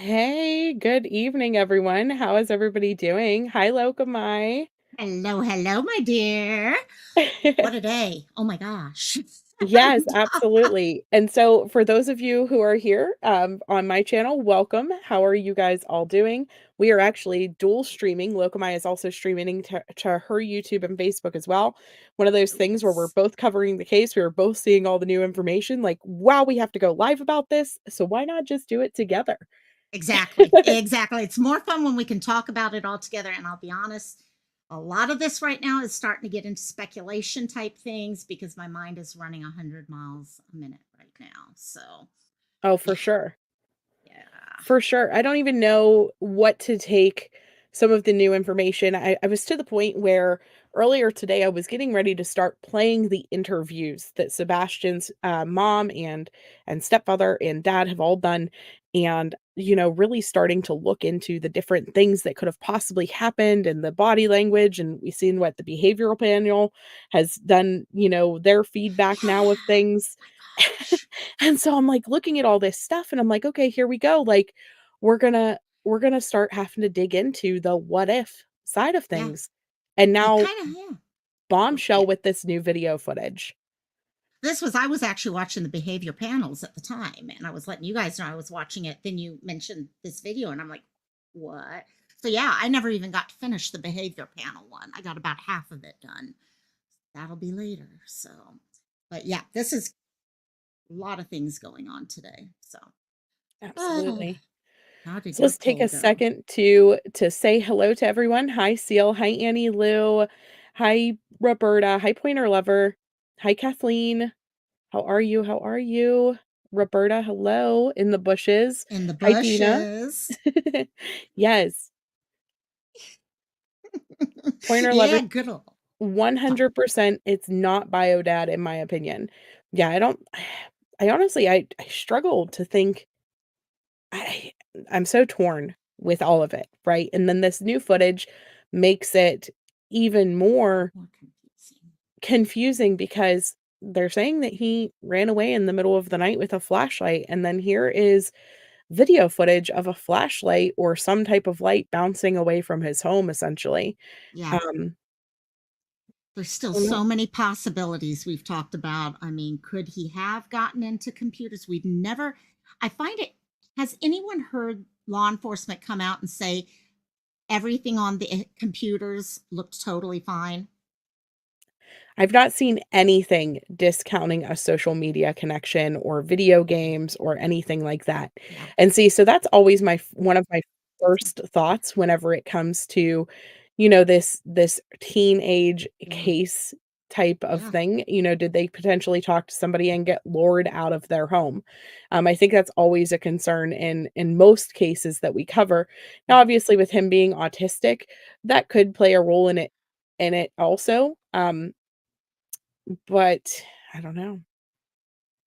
Hey, good evening, everyone. How is everybody doing? Hi, Lokamai. Hello, hello, my dear. What a day. Oh my gosh. Yes, absolutely. And so, for those of you who are here on my channel, welcome. How are you guys all doing? We are actually dual streaming. Lokamai is also streaming to her YouTube and Facebook as well. One of those things where we're Yes. both covering the case. We are both seeing all the new information. Like, wow, we have to go live about this. So, why not just do it together? Exactly. Exactly. It's more fun when we can talk about it all together. And I'll be honest, a lot of this right now is starting to get into speculation type things because my mind is running 100 miles a minute right now. So, Oh, yeah, for sure. yeah. For sure. I don't even know what to take some of the new information. I was to the point where earlier today I was getting ready to start playing the interviews that Sebastian's mom and stepfather and dad have all done, and really starting to look into the different things that could have possibly happened and the body language, and we've seen what the behavioral panel has done, their feedback now of Yeah. things. My gosh. And so I'm like looking at all this stuff and I'm like, okay, here we go. Like we're gonna start having to dig into the what if side of Yeah. things. And It now kind of, yeah. bombshell Yeah. with this new video footage. I was actually watching the behavior panels at the time, and I was letting you guys know I was watching it. Then you mentioned this video, and I'm like, what? So, yeah, I never even got to finish the behavior panel one. I got about half of it done. That'll be later. So, but yeah, this is a lot of things going on today. So, uh, Absolutely. how did So your let's take poll a go? second to say hello to everyone. Hi Seal, hi Annie Lou, hi Roberta, hi Pointer Lover, hi Kathleen. How are you? How are you? Roberta, hello in the bushes. In the Hi Dina. bushes. Yes. Pointer Yeah, Lover good old. Sorry. 100% it's not bio dad in my opinion. Yeah, I don't I honestly I struggle to think I I'm so torn with all of it, right? And then this new footage makes it even more More confusing. confusing because they're saying that he ran away in the middle of the night with a flashlight, and then here is video footage of a flashlight or some type of light bouncing away from his home essentially. Yeah. Um, There's still I don't know. so many possibilities we've talked about. I mean, could he have gotten into computers? We've never, I find it, has anyone heard law enforcement come out and say everything on the computers looked totally fine? I've not seen anything discounting a social media connection or video games or anything like that. Yeah. And see, so that's always one of my first thoughts whenever it comes to, this teenage Yeah. case type of Yeah. thing. Did they potentially talk to somebody and get lured out of their home? I think that's always a concern in most cases that we cover. Now, obviously, with him being autistic, that could play a role in it also. But I don't know.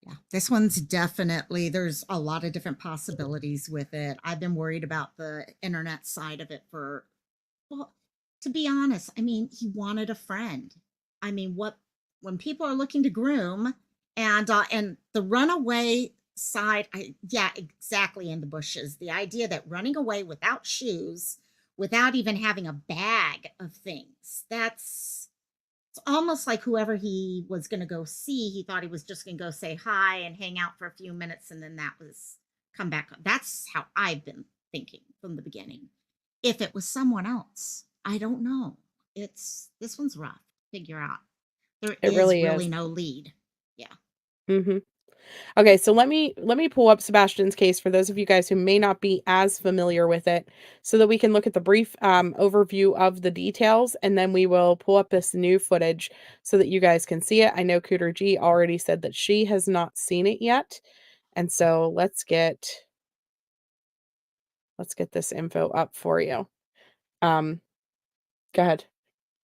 Yeah, this one's definitely, there's a lot of different possibilities with it. I've been worried about the internet side of it for, well, to be honest, I mean, he wanted a friend. I mean, when people are looking to groom and the runaway side, yeah, exactly, in the bushes. The idea that running away without shoes, without even having a bag of things, it's almost like whoever he was going to go see, he thought he was just going to go say hi and hang out for a few minutes, and then that was come back. That's how I've been thinking from the beginning. If it was someone else, I don't know. It's this one's rough to figure out. There It is really is. really no lead. Yeah. Mhm. Okay, so let me pull up Sebastian's case for those of you guys who may not be as familiar with it, so that we can look at the brief overview of the details, and then we will pull up this new footage so that you guys can see it. I know Cooter G already said that she has not seen it yet, and so let's get this info up for you. Um, Go ahead.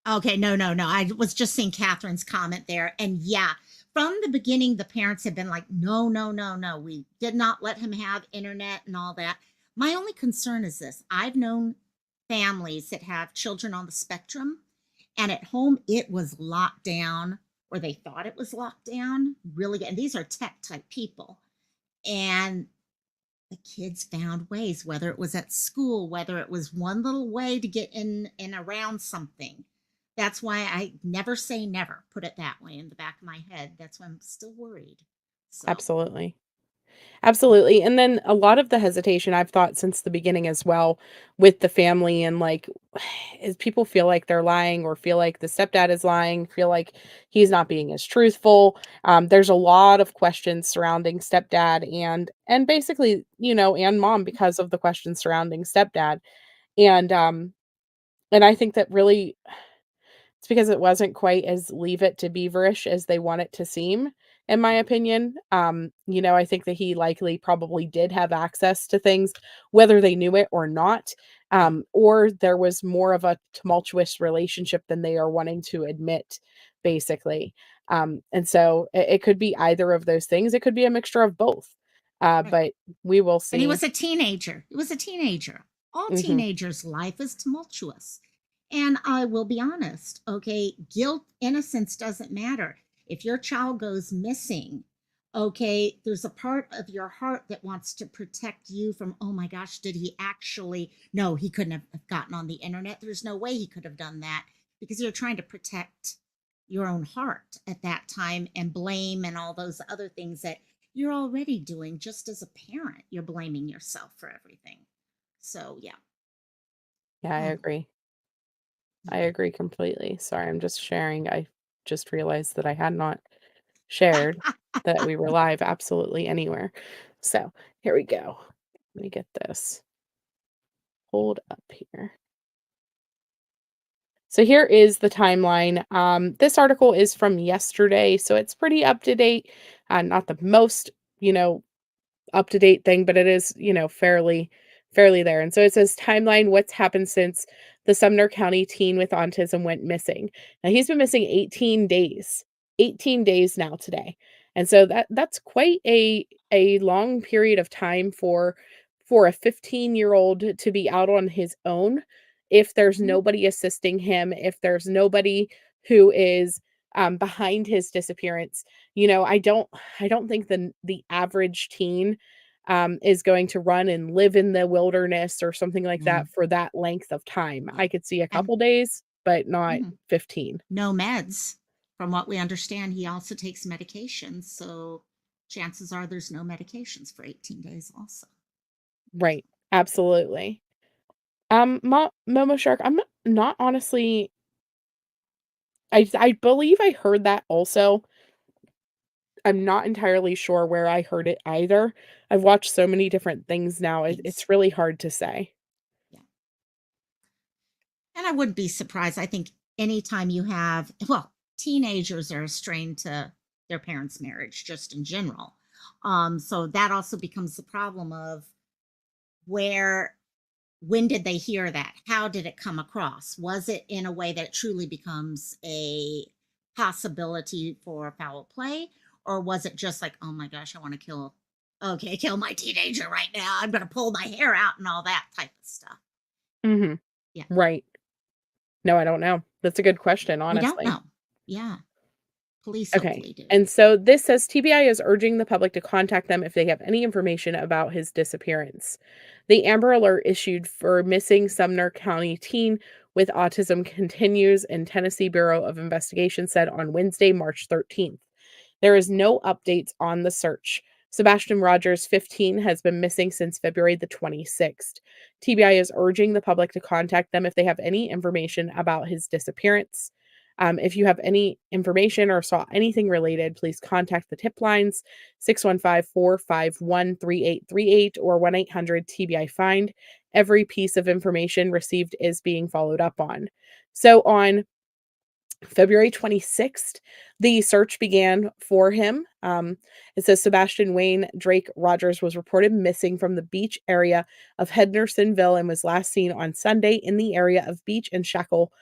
Okay, no, no, no. I was just seeing Catherine's comment there. And yeah, from the beginning, the parents have been like, no, no, no, no. We did not let him have internet and all that. My only concern is this: I've known families that have children on the spectrum, and at home it was locked down, or they thought it was locked down. Really, and these are tech type people. And the kids found ways, whether it was at school, whether it was one little way to get in and around something. That's why I never say never, put it that way in the back of my head. That's why I'm still worried. So, Absolutely. yeah. Absolutely, and then a lot of the hesitation I've thought since the beginning as well with the family and, like, is people feel like they're lying or feel like the stepdad is lying, feel like he's not being as truthful. There's a lot of questions surrounding stepdad and basically, and mom because of the questions surrounding stepdad, and, um, and I think that really it's because it wasn't quite as Leave It to Beaverish as they want it to seem, in my opinion. I think that he likely probably did have access to things, whether they knew it or not, Yeah. or there was more of a tumultuous relationship than they are wanting to admit, basically. And so it could be either of those things. It could be a mixture of both. Right. But we will And he see. was a teenager. He was a teenager. All Hmm. teenagers' life is tumultuous. And I will be honest, okay, guilt, innocence doesn't matter. If your child goes missing, okay, there's a part of your heart that wants to protect you from, oh my gosh, did he actually? No, he couldn't have gotten on the internet. There's no way he could have done that because you're trying to protect your own heart at that time and blame and all those other things that you're already doing just as a parent. You're blaming yourself for everything. So, yeah. Yeah, I Um, agree. yeah. I agree completely. Sorry, I'm just sharing. I just realized that I had not shared that we were live absolutely anywhere. So here we go. Let me get this pulled up here. So here is the timeline. This article is from yesterday, so it's pretty up to date. Not the most, you know, up to date thing, but it is, fairly there. And so it says timeline, what's happened since the Sumner County teen with autism went missing. Now he's been missing 18 days. 18 days now today. And so that's quite a long period of time for a 15-year-old to be out on his own if there's Mhm. nobody assisting him, if there's nobody who is behind his disappearance. I don't think the average teen, is going to run and live in the wilderness or something like Yeah. that for that length of time. Yeah. I could see a And couple days, but not mhm, 15. no meds. From what we understand, he also takes medications. So, chances are there's no medications for 18 days, also. Right. Absolutely. Momo Shark, I'm not honestly I believe I heard that also. I'm not entirely sure where I heard it either. I've watched so many different things now, Things. it's really hard to say. Yeah. And I wouldn't be surprised. I think anytime you have, well, teenagers are strained to their parents' marriage just in general. So that also becomes the problem of where, when did they hear that? How did it come across? Was it in a way that truly becomes a possibility for foul play? Or was it just like, oh my gosh, I want to kill my teenager right now. I'm going to pull my hair out and all that type of stuff. Mhm. Yeah. Right. No, I don't know. That's a good question, We don't honestly. know. Yeah. Police Okay. hopefully do. And so this says TBI is urging the public to contact them if they have any information about his disappearance. The Amber Alert issued for missing Sumner County teen with autism continues, and Tennessee Bureau of Investigation said on Wednesday, March 13th. There is no updates on the search. Sebastian Rogers, 15, has been missing since February the 26th. TBI is urging the public to contact them if they have any information about his disappearance. If you have any information or saw anything related, please contact the tip lines 615-451-3838 or 1-800 TBI Find. Every piece of information received is being followed up on. So on February 26th, the search began for him. It says Sebastian Wayne Drake Rogers was reported missing from the beach area of Hendersonville and was last seen on Sunday in the area of Beach and Shackle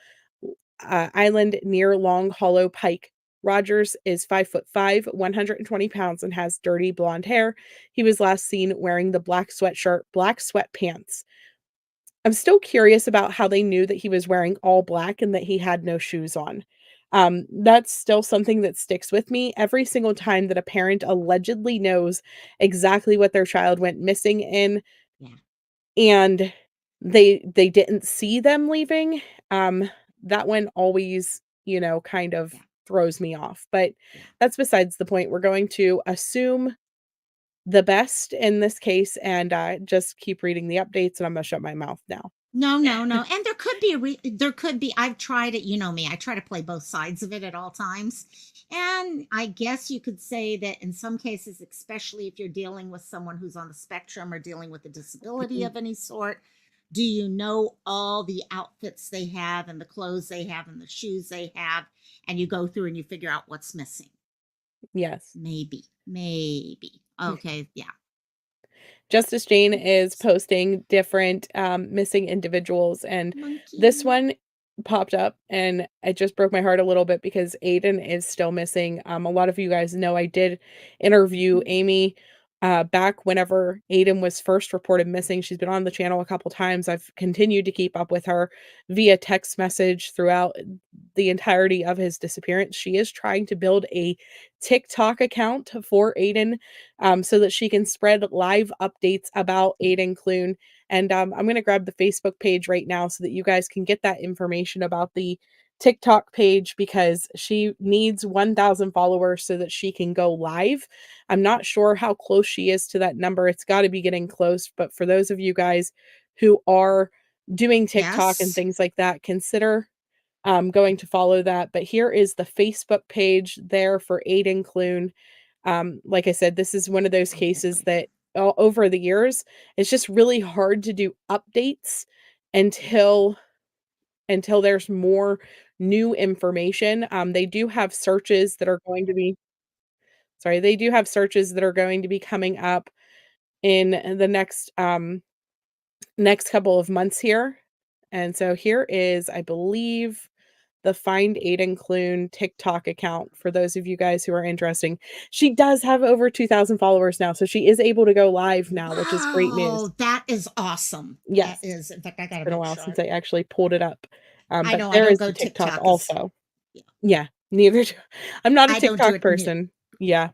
Island near Long Hollow Pike. Rogers is 5'5", 120 pounds, and has dirty blonde hair. He was last seen wearing the black sweatshirt, black sweatpants. I'm still curious about how they knew that he was wearing all black and that he had no shoes on. That's still something that sticks with me every single time that a parent allegedly knows exactly what their child went missing in, Yeah. and they didn't see them leaving. um, that one always, kind of Yeah. throws me off, but Yeah. that's besides the point. We're going to assume the best in this case and, just keep reading the updates, and I'm gonna shut my mouth now. No, no, no. And there could be there could be, I've tried it, you know me. I try to play both sides of it at all times. And I guess you could say that in some cases, especially if you're dealing with someone who's on the spectrum or dealing with a disability of any sort, do you know all the outfits they have and the clothes they have and the shoes they have, and you go through and you figure out what's missing? Yes. Maybe. Maybe. Okay, yeah. Justice Jane is posting different, missing individuals, and this Monkey. one popped up, and it just broke my heart a little bit because Aiden is still missing. A lot of you guys know I did interview Amy, back whenever Aiden was first reported missing. She's been on the channel a couple times. I've continued to keep up with her via text message throughout the entirety of his disappearance. She is trying to build a TikTok account for Aiden, so that she can spread live updates about Aiden Clune. And I'm going to grab the Facebook page right now so that you guys can get that information about the TikTok page because she needs 1,000 followers so that she can go live. I'm not sure how close she is to that number. It's got to be getting close. But for those of you guys who are doing TikTok and Yes. things like that, consider going to follow that. But here is the Facebook page there for Aiden Clune. Like I said, this is one of those I'll cases definitely that over the years, it's just really hard to do updates until there's more new information. They do have searches that are going to be sorry, they do have searches that are going to be coming up in the next couple of months here. And so here is, I believe, the Find Aiden Clune TikTok account for those of you guys who are interesting. She does have over 2,000 followers now, so she is able to go live now, which is great news. Wow, that is awesome. That Yes, is, in fact, I it's gotta been a make while sure. since I actually pulled it up. I But know I there don't is go the TikTok TikTok because, also. yeah, Yeah, neither do I'm not a I don't do TikTok it neither. person. Yeah.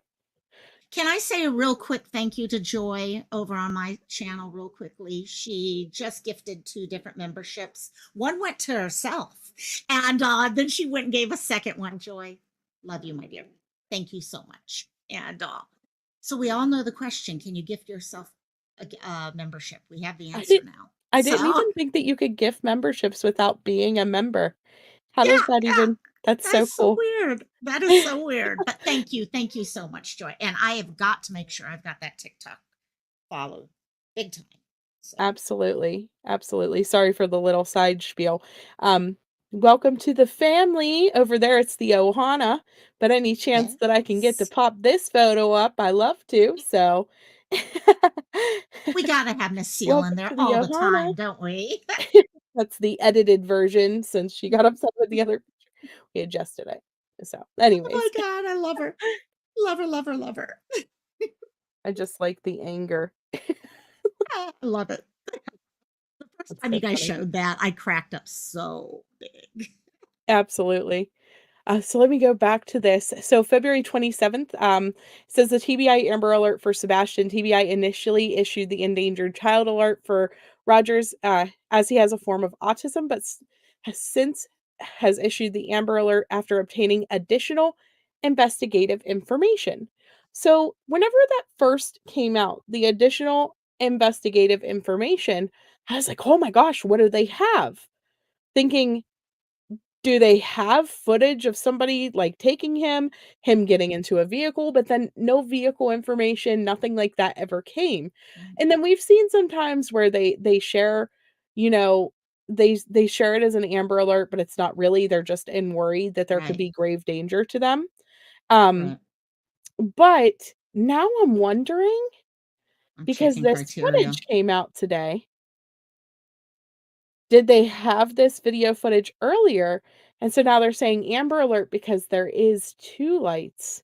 Can I say a real quick thank you to Joy over on my channel, real quickly? She just gifted 2 different memberships. One went to herself, and then she went and gave a second one. Joy, love you, my dear. Thank you so much. And so we all know the question: can you gift yourself a membership? We have the I answer didn't now. I So, didn't even think that you could gift memberships without being a member. How yeah, does that yeah. even That's so That's so cool. weird. That is so weird. But thank you. Thank you so much, Joy. And I have got to make sure I've got that TikTok followed big time. So, Absolutely, absolutely. Sorry for the little side spiel. Um, Welcome to the family. Over there, it's the Ohana, but any chance that I can get to yes. pop this photo up, I love to. So, We got to have Miss Seal in welcome there to the all the Ohana. time, don't we? That's the edited version since she got upset with the other picture. We adjusted it. So, Oh my anyways, God. I love her. Love her, love her, love her. I just like the anger. I love it. The first That's time so you guys funny. showed that, I cracked up so big. Absolutely. So let me go back to this. So February 27th says the TBI Amber Alert for Sebastian. TBI initially issued the endangered child alert for Rogers as he has a form of autism, but has since has issued the Amber Alert after obtaining additional investigative information. So whenever that first came out, the additional investigative information, I was like, oh my gosh, what do they have? Thinking, do they have footage of somebody, like, taking him getting into a vehicle, but then no vehicle information, nothing like that ever came. And then we've seen sometimes where they share, you know, they share it as an Amber Alert, but it's not really, they're just in worry that there could Right, be grave danger to them. Um, right. but now I'm wondering, I'm because checking this criteria. footage came out today, did they have this video footage earlier? And so now they're saying Amber Alert because there is 2 lights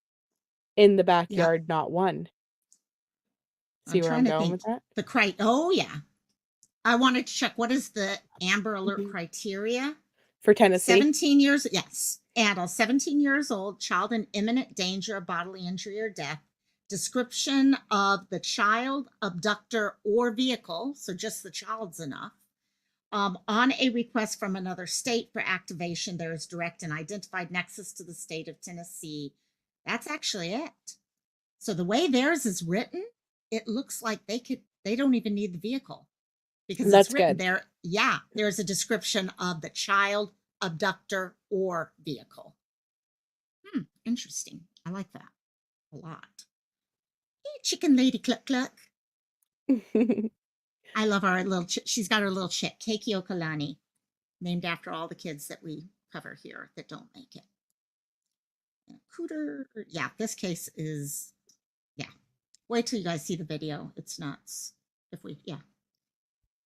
in the Yeah, backyard, not 1. I'm See where I'm trying to going think. with that? Oh, yeah. I wanted to check what is the Amber Alert Mhm. criteria? For Tennessee? 17 years, yes. And a 17 years old child in imminent danger of bodily injury or death. Description of the child, abductor, or vehicle. So just the child's enough. On a request from another state for activation, there is direct and identified nexus to the state of Tennessee. That's actually it. So the way theirs is written, it looks like they don't even need the vehicle because it's That's written good. there. Yeah, there's a description of the child, abductor, or vehicle. Interesting. I like that a lot. Hey, chicken lady cluck cluck. I love our little. She's got her little chick, Keiki Okalani, named after all the kids that we cover here that don't make it. And a cooter. Yeah, this case is. Yeah. Wait till you guys see the video. It's nuts. If we, yeah.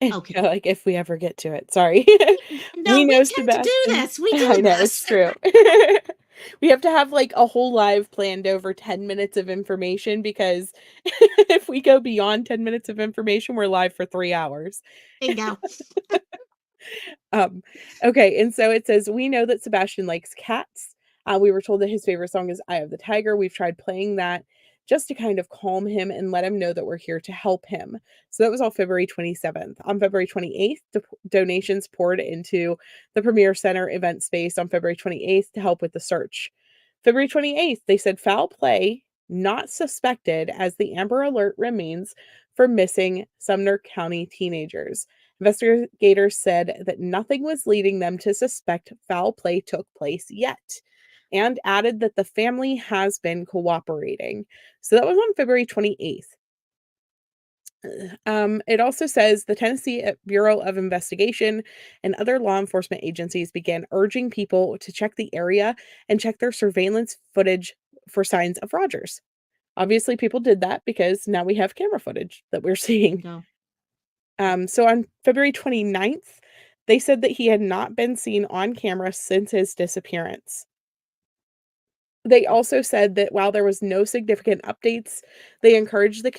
Yeah, Okay. like, if we ever get to it, sorry. No, We we know tend to do Sebastian. this. We I do know, it's this. true. We have to have, like, a whole live planned over 10 minutes of information because if we go beyond 10 minutes of information, we're live for 3 hours. Bingo. Um, okay, and so it says, "We know that Sebastian likes cats. We were told that his favorite song is Eye of the Tiger. We've tried playing that just to kind of calm him and let him know that we're here to help him." So that was all February 27th. On February 28th, donations poured into the Premier Center event space on February 28th to help with the search. February 28th, they said foul play not suspected as the Amber Alert remains for missing Sumner County teenagers. Investigators said that nothing was leading them to suspect foul play took place yet, and added that the family has been cooperating. So that was on February 28th. It also says the Tennessee Bureau of Investigation and other law enforcement agencies began urging people to check the area and check their surveillance footage for signs of Rogers. Obviously, people did that because now we have camera footage that we're seeing. Bingo. So on February 29th, they said that he had not been seen on camera since his disappearance. They also said that while there was no significant updates, they encouraged the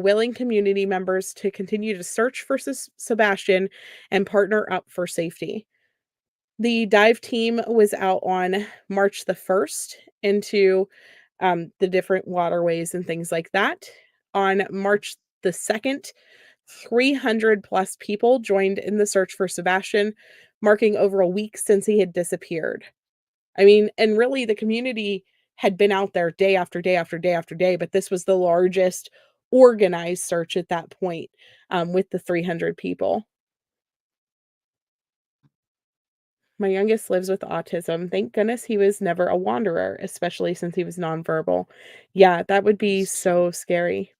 willing community members to continue to search for Sebastian and partner up for safety. The dive team was out on March the 1st into the different waterways and things like that. On March the 2nd, 300 plus people joined in the search for Sebastian, marking over a week since he had disappeared. I mean, and really the community had been out there day after day after day after day, but this was the largest organized search at that point, with the 300 people. My youngest lives with autism. Thank goodness he was never a wanderer, especially since he was nonverbal. Yeah, that would be Those two. so scary.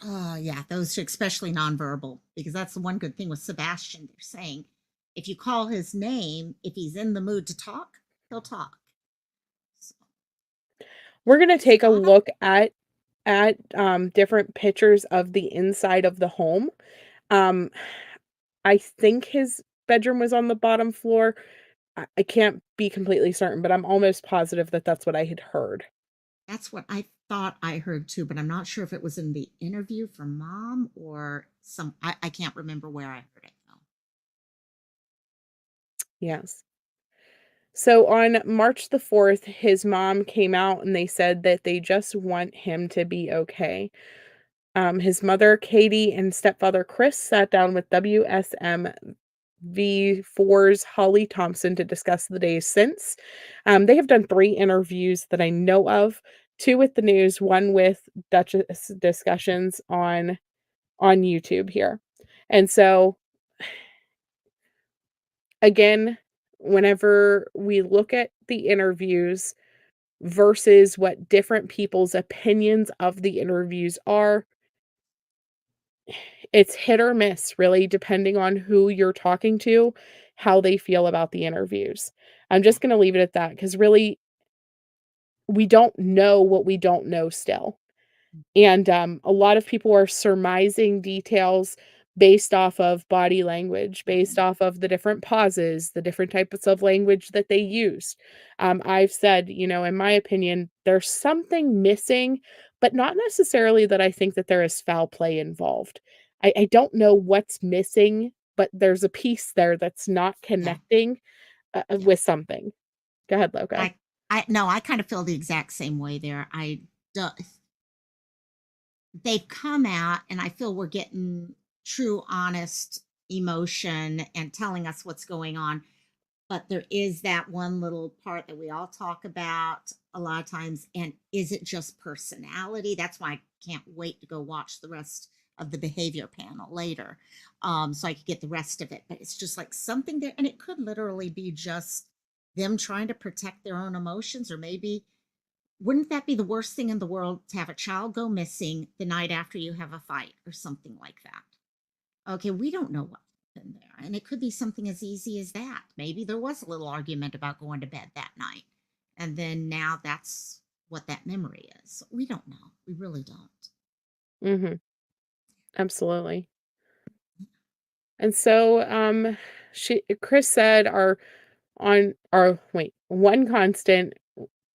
Oh, yeah, those two, especially nonverbal, because that's the one good thing with Sebastian. They're saying if you call his name, if he's in the mood to talk, he'll talk. So, We're gonna take a Scott, look at different pictures of the inside of the home. Um, I think his bedroom was on the bottom floor. I can't be completely certain, but I'm almost positive that that's what I had heard. that's what I thought I heard too, but I'm not sure if it was in the interview from mom or I can't remember where I heard it though. Yes. So on March the 4th, his mom came out and they said that they just want him to be okay. His mother, Katie, and stepfather, Chris, sat down with WSMV4's Holly Thompson to discuss the days since. They have done 3 interviews that I know of, 2 with the news, 1 with Duchess discussions on YouTube here. And so, again, whenever we look at the interviews versus what different people's opinions of the interviews are, it's hit or miss, really, depending on who you're talking to, how they feel about the interviews. I'm Yeah, just gonna leave it at that because really, we don't know what we don't know still. And, a lot of people are surmising details based off of body language, based off of the different pauses, the different types of language that they used. I've said, in my opinion, there's something missing, but not necessarily that I think that there is foul play involved. I don't know what's missing, but there's a piece there that's not yeah, connecting, yeah. with something. Go ahead, Loco. I no, I kind of feel the exact same way there. Do, they've come out, and I feel we're getting true, honest emotion and telling us what's going on. But there is that one little part that we all talk about a lot of times. And is it just personality? That's why I can't wait to go watch the rest of the behavior panel later, so I could get the rest of it. But it's just like something there, and it could literally be just them trying to protect their own emotions, or maybe wouldn't that be the worst thing in the world to have a child go missing the night after you have a fight or something like that? Okay, we don't know what happened there. And it could be something as easy as that. Maybe there was a little argument about going to bed that night. And then now that's what that memory is. We don't know. We really don't. Mhm. Absolutely. And so, Chris said one constant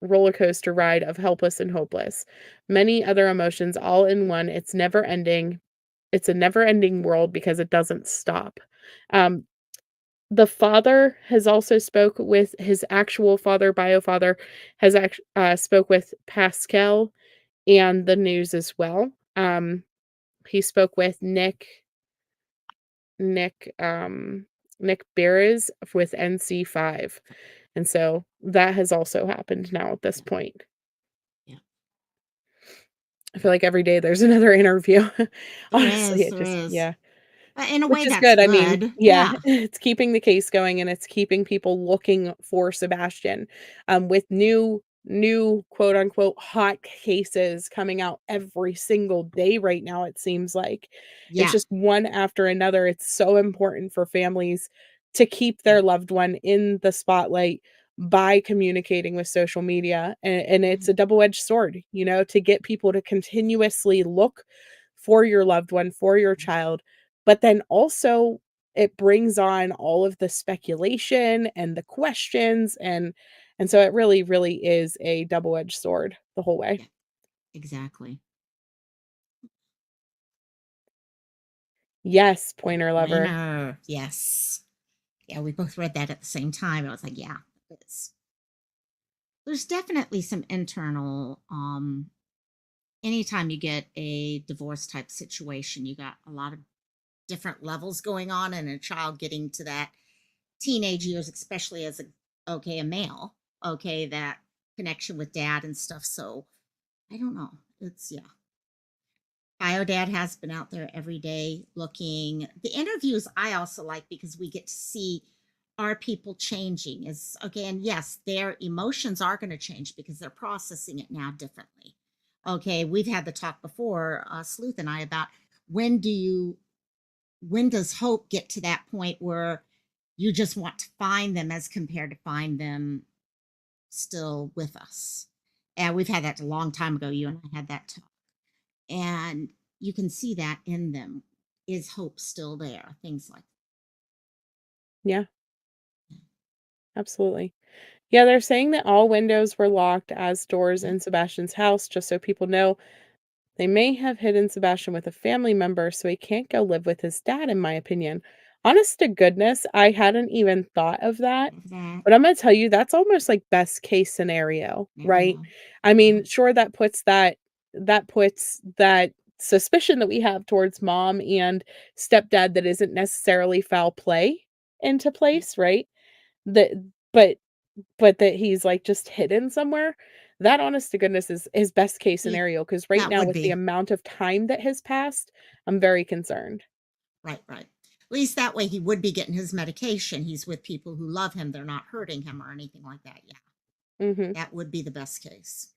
roller coaster ride of helpless and hopeless. Many other emotions all in one. It's never ending. It's a never ending world because it doesn't stop. Um, the father has also spoke with his actual father, bio father, has spoke with Pascal and the news as well. He spoke with Nick, Nick Beres with NC5. And so that has also happened now at this Yeah. point. Yeah. I feel like every day there's another interview. There Honestly, is. it There just, is. yeah. In a Which way, is that's good. I mean, good. yeah, Yeah. it's keeping the case going and it's keeping people looking for Sebastian, with new quote unquote hot cases coming out every single day right now, it seems like. It's Yeah. just one after another. It's so important for families to keep Yeah. their loved one in the spotlight by communicating with social media, and it's Mhm. a double-edged sword, to get people to continuously look for your loved one, for your child, but then also it brings on all of the speculation and the questions, and so it really, really is a double-edged sword the whole way. Yeah. Exactly. Yes, Pointer Lover. Winner. Yes. Yeah. We both read that at the same time. I was like, yeah, it's, there's definitely some internal anytime you get a divorce type situation, you got a lot of different levels going on, and a child getting to that teenage years, especially as a male, okay, that connection with dad and stuff. So I don't know. It's, yeah. Bio dad has been out there every day looking. The interviews I also like because we get to see are people changing. Is okay, and yes, their emotions are going to change because they're processing it now differently. Okay, we've had the talk before, Sleuth and I, about when do you when does hope get to that point where you just want to find them as compared to find them still with us. And we've had that a long time ago. You and I had that talk, and you can see that in them. Is hope still there? Things like Yeah, that. absolutely. Yeah, they're saying that all windows were locked as doors Yeah. in Sebastian's house, just so people know. They may have hidden Sebastian with a family member so he can't go live with his dad, in my opinion. Honest to goodness, I hadn't even thought of that. Of that But I'm gonna tell you, that's almost like best case scenario, right? scenario. I Yeah. mean, sure, that puts that suspicion that we have towards mom and stepdad that isn't necessarily foul play into Yeah. place, right? That but but that he's, like, just hidden somewhere, that, honest to goodness, is his best case Yeah. scenario. Because right That now, would with the be amount of time that has passed, I'm very concerned. right. Right. At least that way he would be getting his medication. He's with people who love him. They're not hurting him or anything like that. Yeah. Mhm. That would be the best case.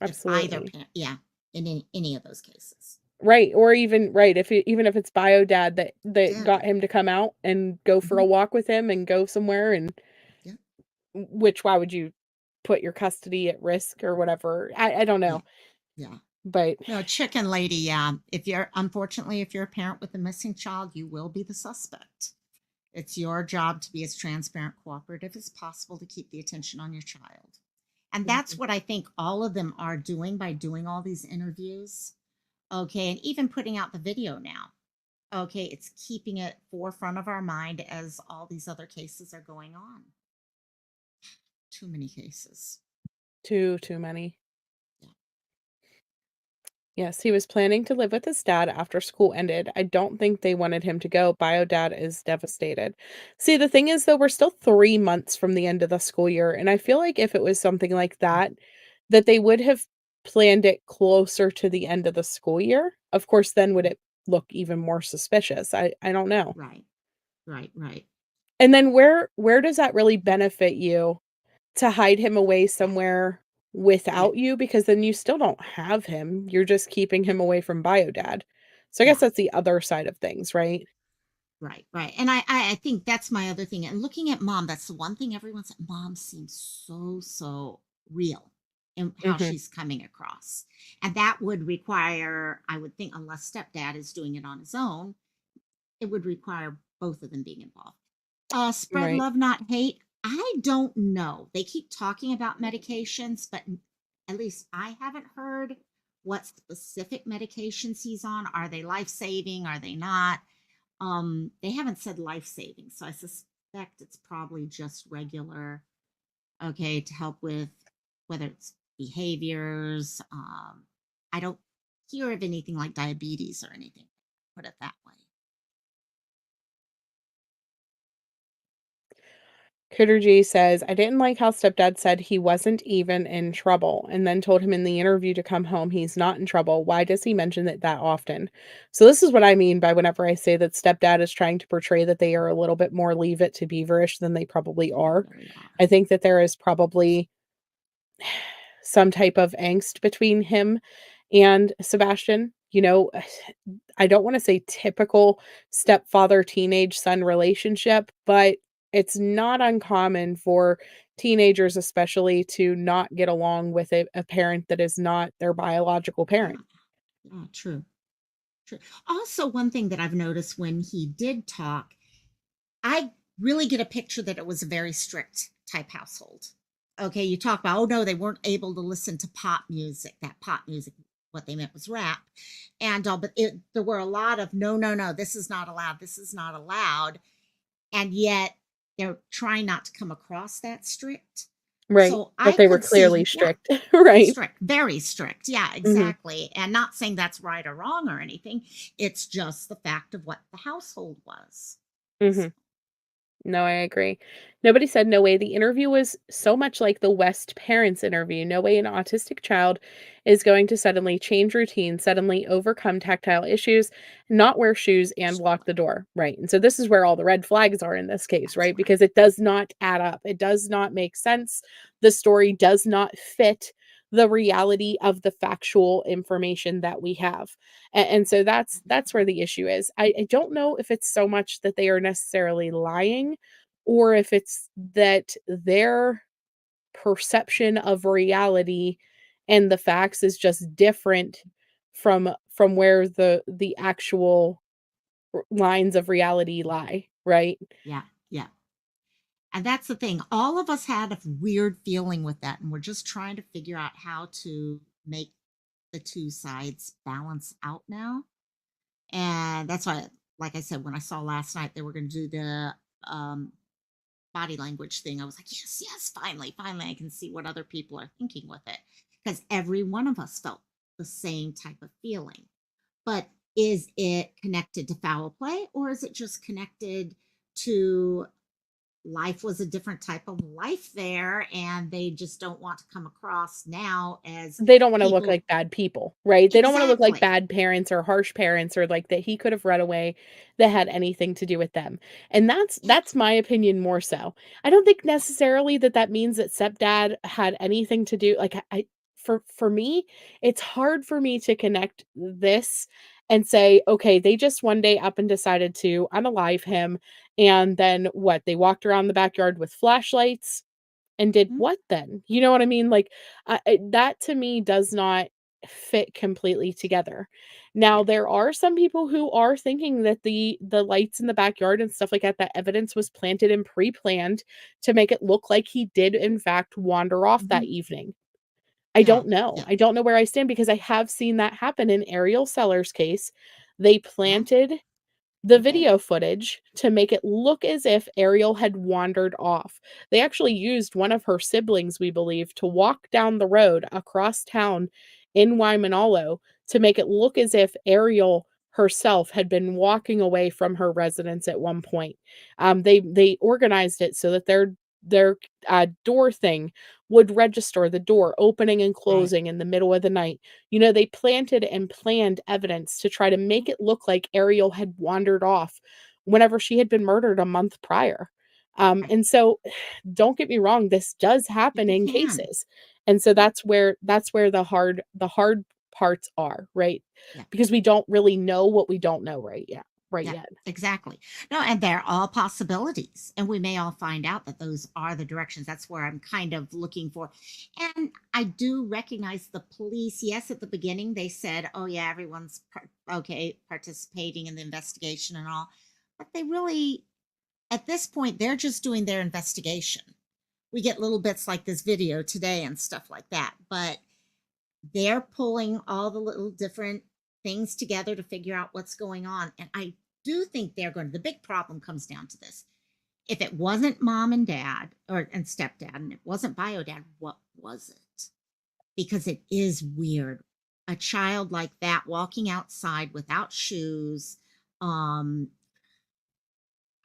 If either Absolutely. parent, yeah, in any of those cases. Right, or even right, even if it's bio dad that Did. got him to come out and go for Hmm. a walk with him and go somewhere, and Yeah. which why would you put your custody at risk or whatever? I don't Yeah. know, Yeah. but No, chicken lady, yeah. If you're unfortunately, if you're a parent with a missing child, you will be the suspect. It's your job to be as transparent, cooperative as possible to keep the attention on your child. And that's Mhm. what I think all of them are doing by doing all these interviews. Okay. And even putting out the video now. Okay. It's keeping it forefront of our mind as all these other cases are going on. too many cases. Too many. Yeah. Yes, he was planning to live with his dad after school ended. I don't think they wanted him to go. Bio dad is devastated. See, the thing is, though, we're still 3 months from the end of the school year. And I feel like if it was something like that, that they would have planned it closer to the end of the school year. Of course, then would it look even more suspicious? I don't know. Right. Right. Right. And then where does that really benefit you to hide him away Yeah. somewhere Yeah. without you, because then you still don't have him, you're just keeping him away from bio dad. So I guess Yeah. that's the other side of things, right? Right, right. And I think that's my other thing. And looking at mom, that's the one thing everyone said. Mom seems so, so real in how Mhm, she's coming across. And that would require, I would think, unless stepdad is doing it on his own, it would require both of them being involved. Spread right. love, not hate. I don't know. They keep talking about medications, but at least I haven't heard what specific medications he's on. Are they life saving? Are they not? They haven't said life saving, so I suspect it's probably just regular, okay, to help with whether it's behaviors. I don't hear of anything like diabetes or anything, put it that way. Critter G says, I didn't like how stepdad said he wasn't even in trouble and then told him in the interview to come home he's not in trouble. Why does he mention it that often? So this is what I mean by whenever I say that stepdad is trying to portray that they are a little bit more leave it to beaverish than they probably They are. really are. I think that there is probably some type of angst between him and Sebastian. I don't wanna say typical stepfather teenage son relationship, but it's not uncommon for teenagers especially to not get along with a parent that is not their biological Yeah, parent. yeah, true, true. Also, one thing that I've noticed when he did talk, I really get a picture that it was a very strict type household. Okay, you talk about, oh no, they weren't able to listen to pop music. That pop music, what they meant was rap, and but there were a lot of no, no, no, this is not allowed. This is not allowed, and yet they're trying not to come across that strict. Right, So but I they were could clearly see, yeah, strict. Right. strict, very strict. Yeah, Mhm, exactly. And not saying that's right or wrong or anything. It's just the fact of what the household was. mhm. No, I agree. Nobody said no way. The interview was so much like the West parents interview. No way an autistic child is going to suddenly change routine, suddenly overcome tactile issues, not wear shoes, and lock the door. Right. And so this is where all the red flags are in this case, That's right? right. Because it does not add up. It does not make sense. The story does not fit the reality of the factual information that we have. And so that's where the issue is. I don't know if it's so much that they are necessarily lying or if it's that their perception of reality and the facts is just different from where the actual lines of reality lie, right? Yeah, yeah. And that's the thing. All of us had a weird feeling with that, and we're just trying to figure out how to make the two sides balance out now. And that's why, like I said, when I saw last night they were going to do the um, body language thing, I was like, yes, yes, finally, finally, I can see what other people are thinking with it. Because every one of us felt the same type of feeling. But is it connected to foul play, or is it just connected to life was a different type of life there and they just don't want to come across now as They don't wanna look people? like bad people, right? They don't wanna look like Exactly. bad parents or harsh parents or like that he could have run away that had anything to do with them, and that's Yeah. that's my opinion more so. I don't think necessarily that that means that stepdad had anything to do like, I for me, it's hard for me to connect this and say, "Okay, they just one day up and decided to unalive him," and then what, they walked around the backyard with flashlights? And did Mhm. what then? You know what I mean? Like, that to me does not fit completely together. Now, Yeah. there are some people who are thinking that the lights in the backyard and stuff like that, that evidence was planted and pre-planned to make it look like he did in fact wander off that Hmm. evening. I Yeah. don't know. Yeah. I don't know where I stand because I have seen that happen in Ariel Sellers' case. They Yeah. planted the They did. video footage to make it look as if Ariel had wandered off. They actually used one of her siblings, we believe, to walk down the road across town in Waimanalo to make it look as if Ariel herself had been walking away from her residence at one point. They organized it so that their door thing would register the door opening and Right. closing in the middle of the night. You know, they planted and planned evidence to try to make it look like Ariel had wandered off whenever she had been murdered a month prior. Right. And so don't get me wrong, this does happen You in can. cases. And so Yeah. that's where the hard parts are, right? Yeah. Because we don't really know what we don't know right Yeah, yet. exactly. No, and they're all possibilities. And we may all find out that those are the directions. That's where I'm kind of looking for. And I do recognize the police. Yes, at the beginning, they said, oh, yeah, everyone's okay, participating in the investigation and all. But they really, at this point, they're just doing their investigation. We get little bits like this video today and stuff like that. But they're pulling all the little different things together to figure out what's going on. And I do think they're going to, the big problem comes down to this. If it wasn't mom and dad and stepdad, and it wasn't bio dad, what was it? Because it is weird. A child like that walking outside without shoes. Um,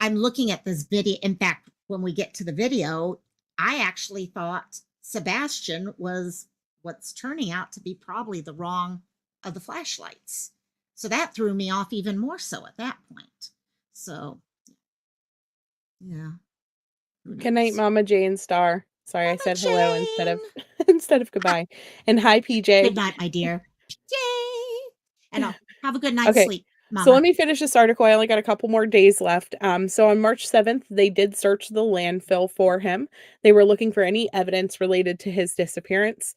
I'm looking at this video. In fact, when we get to the video, I actually thought Sebastian was what's turning out to be probably the wrong of the flashlights. So that threw me off even more so at that point. So, yeah, who Good night, knows? Mama Jane Star. Sorry, I Mama said hello instead of Jane. instead of goodbye. And hi, Good PJ. night, my dear. Yay. And I'll have a good night's Okay, sleep, so let Mama. me finish this article. I only got a couple more days left. So on March 7th, they did search the landfill for him. They were looking for any evidence related to his disappearance.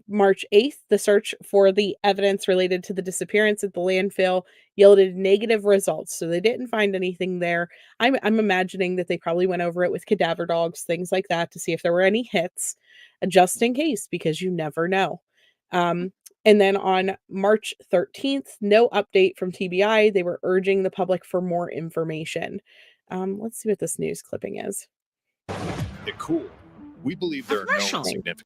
March 8th, the search for the evidence related to the disappearance at the landfill yielded negative results. So they didn't find anything there. I'm imagining that they probably went over it with cadaver dogs, things like that, to see if there were any hits, just in case, because you never know. Um, and then on March 13th, no update from TBI. They were urging the public for more information. Let's see what this news clipping is. They're cool. We believe A there are no commercial. significant.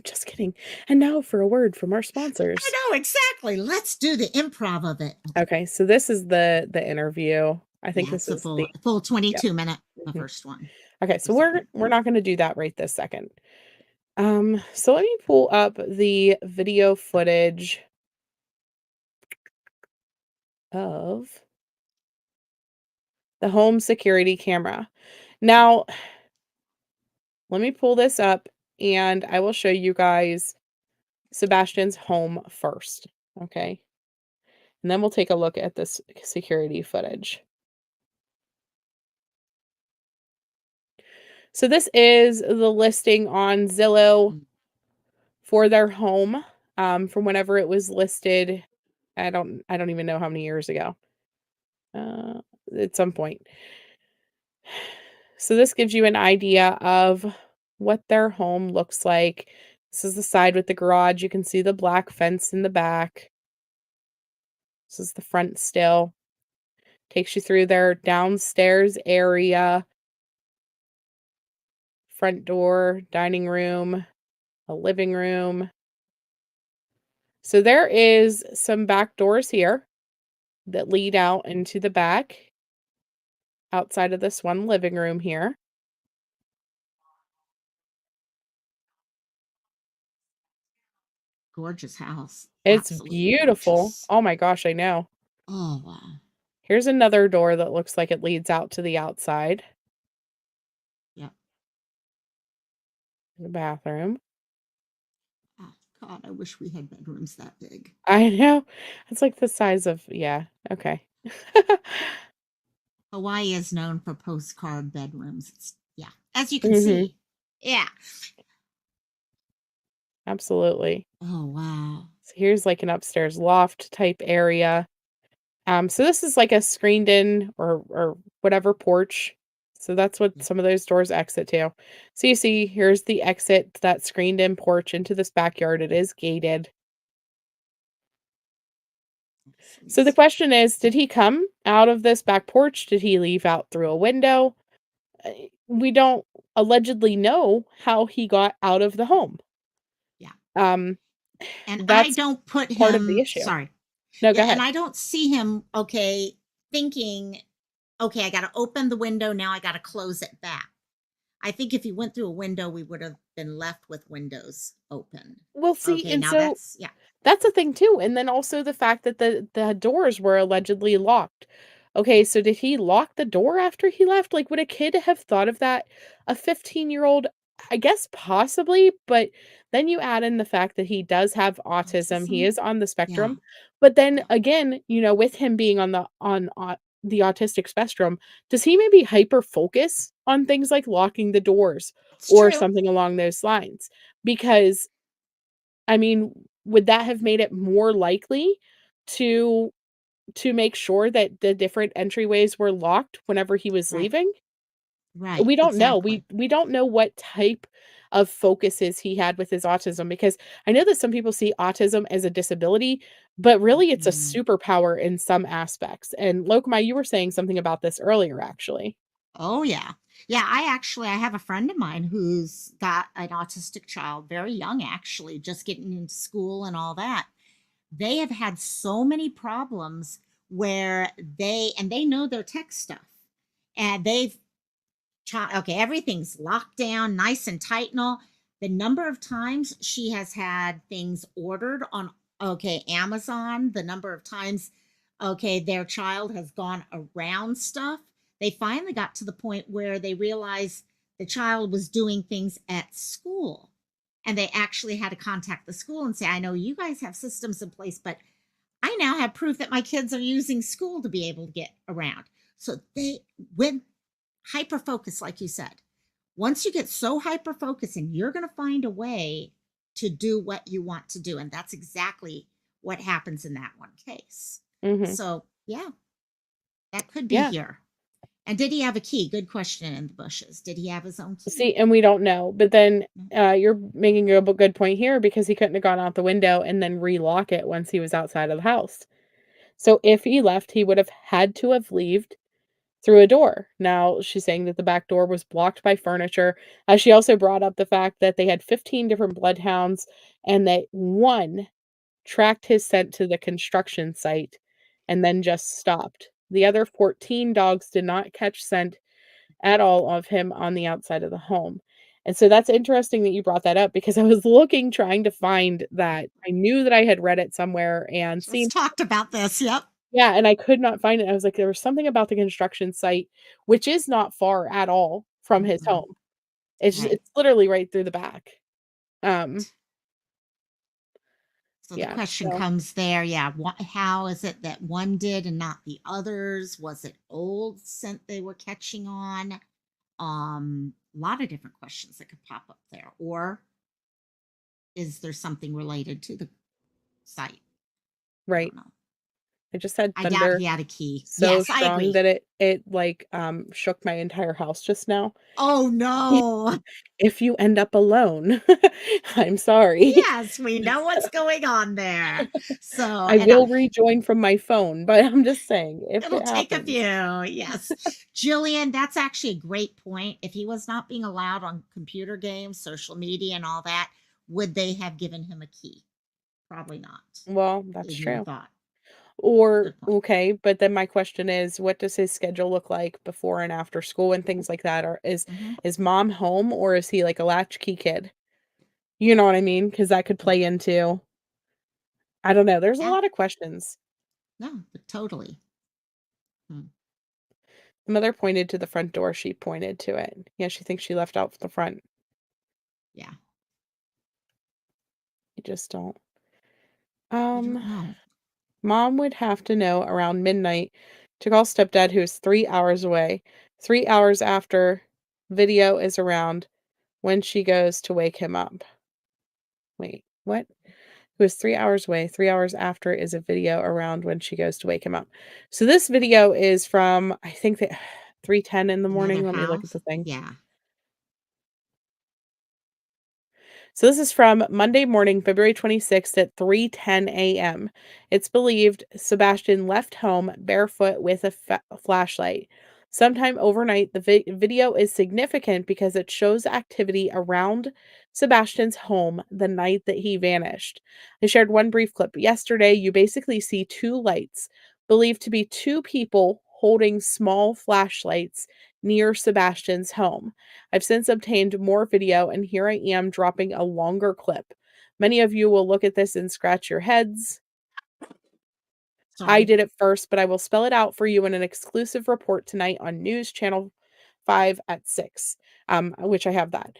Just kidding. And now for a word from our sponsors. I know, exactly. Let's do the improv of it. Okay, so this is the interview. I think Yeah, this it's a is the full yeah. 22 minute, the Mhm. first one. Okay, so The we're second. not going to do that right this second. So let me pull up the video footage of the home security camera. Now, let me pull this up and I will show you guys Sebastian's home first. Okay. And then we'll take a look at this security footage. So this is the listing on Zillow Mm. for their home from whenever it was listed. I don't even know how many years ago. Uh, at some point. So this gives you an idea of what their home looks like. This is the side with the garage. You can see the black fence in the back. This is the front still. Takes you through their downstairs area, front door, dining room, a living room. So there is some back doors here that lead out into the back outside of this one living room here. Gorgeous house. It's Absolutely beautiful. gorgeous. Oh my gosh, I know. Oh, wow. Here's another door that looks like it leads out to the outside, Yep. the bathroom. Oh, God, I wish we had bedrooms that big. I know. It's like the size of, yeah, okay. Hawaii is known for postcard bedrooms. Yeah, as you can Mhm. see. Yeah. Absolutely. Oh, wow. So here's like an upstairs loft type area. So this is like a screened in or whatever porch. So that's what Yeah. some of those doors exit to. So you see, here's the exit to that screened in porch into this backyard. It is gated. So the question is, did he come out of this back porch? Did he leave out through a window? We don't allegedly know how he got out of the home. Yeah. Um, And I that's don't put part of the him, issue. sorry. No, go Yeah, and ahead. I don't see him, okay, thinking, okay, I got to open the window. Now I got to close it back. I think if he went through a window, we would have been left with windows open. Well, see, Okay, and now so that's, yeah. that's a thing too, and then also the fact that the doors were allegedly locked. Okay, Yeah. so did he lock the door after he left? Like, would a kid have thought of that? A 15-year-old, I guess possibly, but then you add in the fact that he does have autism, he Autism? is on the Yeah. spectrum, but then Yeah. again, with him being on the autistic spectrum, does he maybe hyper focus on things like locking the doors It's or true. something along those lines? Because I mean, would that have made it more likely to make sure that the different entryways were locked whenever he was Right. leaving? Right. We don't know. Exactly. We don't know what type of focuses he had with his autism because I know that some people see autism as a disability, but really it's a Mm. superpower in some aspects. And Lokma, you were saying something about this earlier, actually. Oh yeah. Yeah, I have a friend of mine who's got an autistic child, very young actually, just getting into school and all that. They have had so many problems where they know their tech stuff. And okay, everything's locked down, nice and tight and all. The number of times she has had things ordered on, okay, Amazon, the number of times, okay, their child has gone around stuff. They finally got to the point where they realized the child was doing things at school. And they actually had to contact the school and say, I know you guys have systems in place, but I now have proof that my kids are using school to be able to get around. So they went hyper focus, like you said. Once you get so hyper focusing, you're going to find a way to do what you want to do. And that's exactly what happens in that one case. Mhm. So, yeah, that could be Yeah. here. And did he have a key? Good question in the bushes. Did he have his own key? See, and we don't know. But then No. you're making a good point here because he couldn't have gone out the window and then relock it once he was outside of the house. So if he left, he would have had to have left through a door. Now, she's saying that the back door was blocked by furniture. She also brought up the fact that they had 15 different bloodhounds and that one tracked his scent to the construction site and then just stopped. The other 14 dogs did not catch scent at all of him on the outside of the home. And so that's interesting that you brought that up because I was looking trying to find that. I knew that I had read it somewhere and seen. Just talked about this. Yep. Yeah, and I could not find it. I was like, there was something about the construction site, which is not far at all from his Mm-mm. home. Right. It's literally right through the back. Um, So the yeah, question so comes there, yeah. How is it that one did and not the others? Was it old scent they were catching on? A lot of different questions that could pop up there. Or is there something related to the site? I right. don't know. I just had I doubt thunder he had a key. so Yes, I strong agree. that it like shook my entire house just now. Oh no. If you end up alone, I'm sorry. Yes, we know what's going on there. So, I and will rejoin from my phone, but I'm just saying if it'll it take a happens. few. Yes. Jillian, that's actually a great point. If he was not being allowed on computer games, social media, and all that, would they have given him a key? Probably not. Well, that's In your true. thought. Or Good point. okay, but then my question is, what does his schedule look like before and after school and things like that? Or Hmm. is mom home or is he like a latchkey kid? You know what I mean? Because that could Yeah. play into I don't know. There's a Yeah. lot of questions. No, but totally. Hmm. The mother pointed to the front door. She pointed to it. Yeah, she thinks she left out the front. Yeah. You just don't. We don't Um, know. Mom would have to know around midnight to call stepdad, who is 3 hours away. 3 hours after video is around when she goes to wake him up. Wait, what? Who is 3 hours away. 3 hours after is a video around when she goes to wake him up. So this video is from I think that 3:10 in the Another morning. Let me look at house? the thing. Yeah. So this is from Monday morning, February 26th at 3:10 a.m. It's believed Sebastian left home barefoot with a flashlight. Sometime overnight, the video is significant because it shows activity around Sebastian's home the night that he vanished. I shared one brief clip. Yesterday, you basically see two lights, believed to be two people holding small flashlights near Sebastian's home. I've since obtained more video, and here I am dropping a longer clip. Many of you will look at this and scratch your heads. I Sorry. did it first, but I will spell it out for you in an exclusive report tonight on News Channel 5 at 6, which I have that.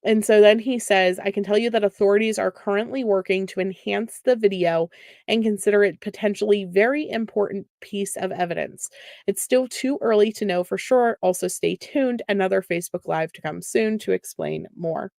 And so then he says, I can tell you that authorities are currently working to enhance the video and consider it potentially very important piece of evidence. It's still too early to know for sure. Also, stay tuned. Another Facebook Live to come soon to explain more.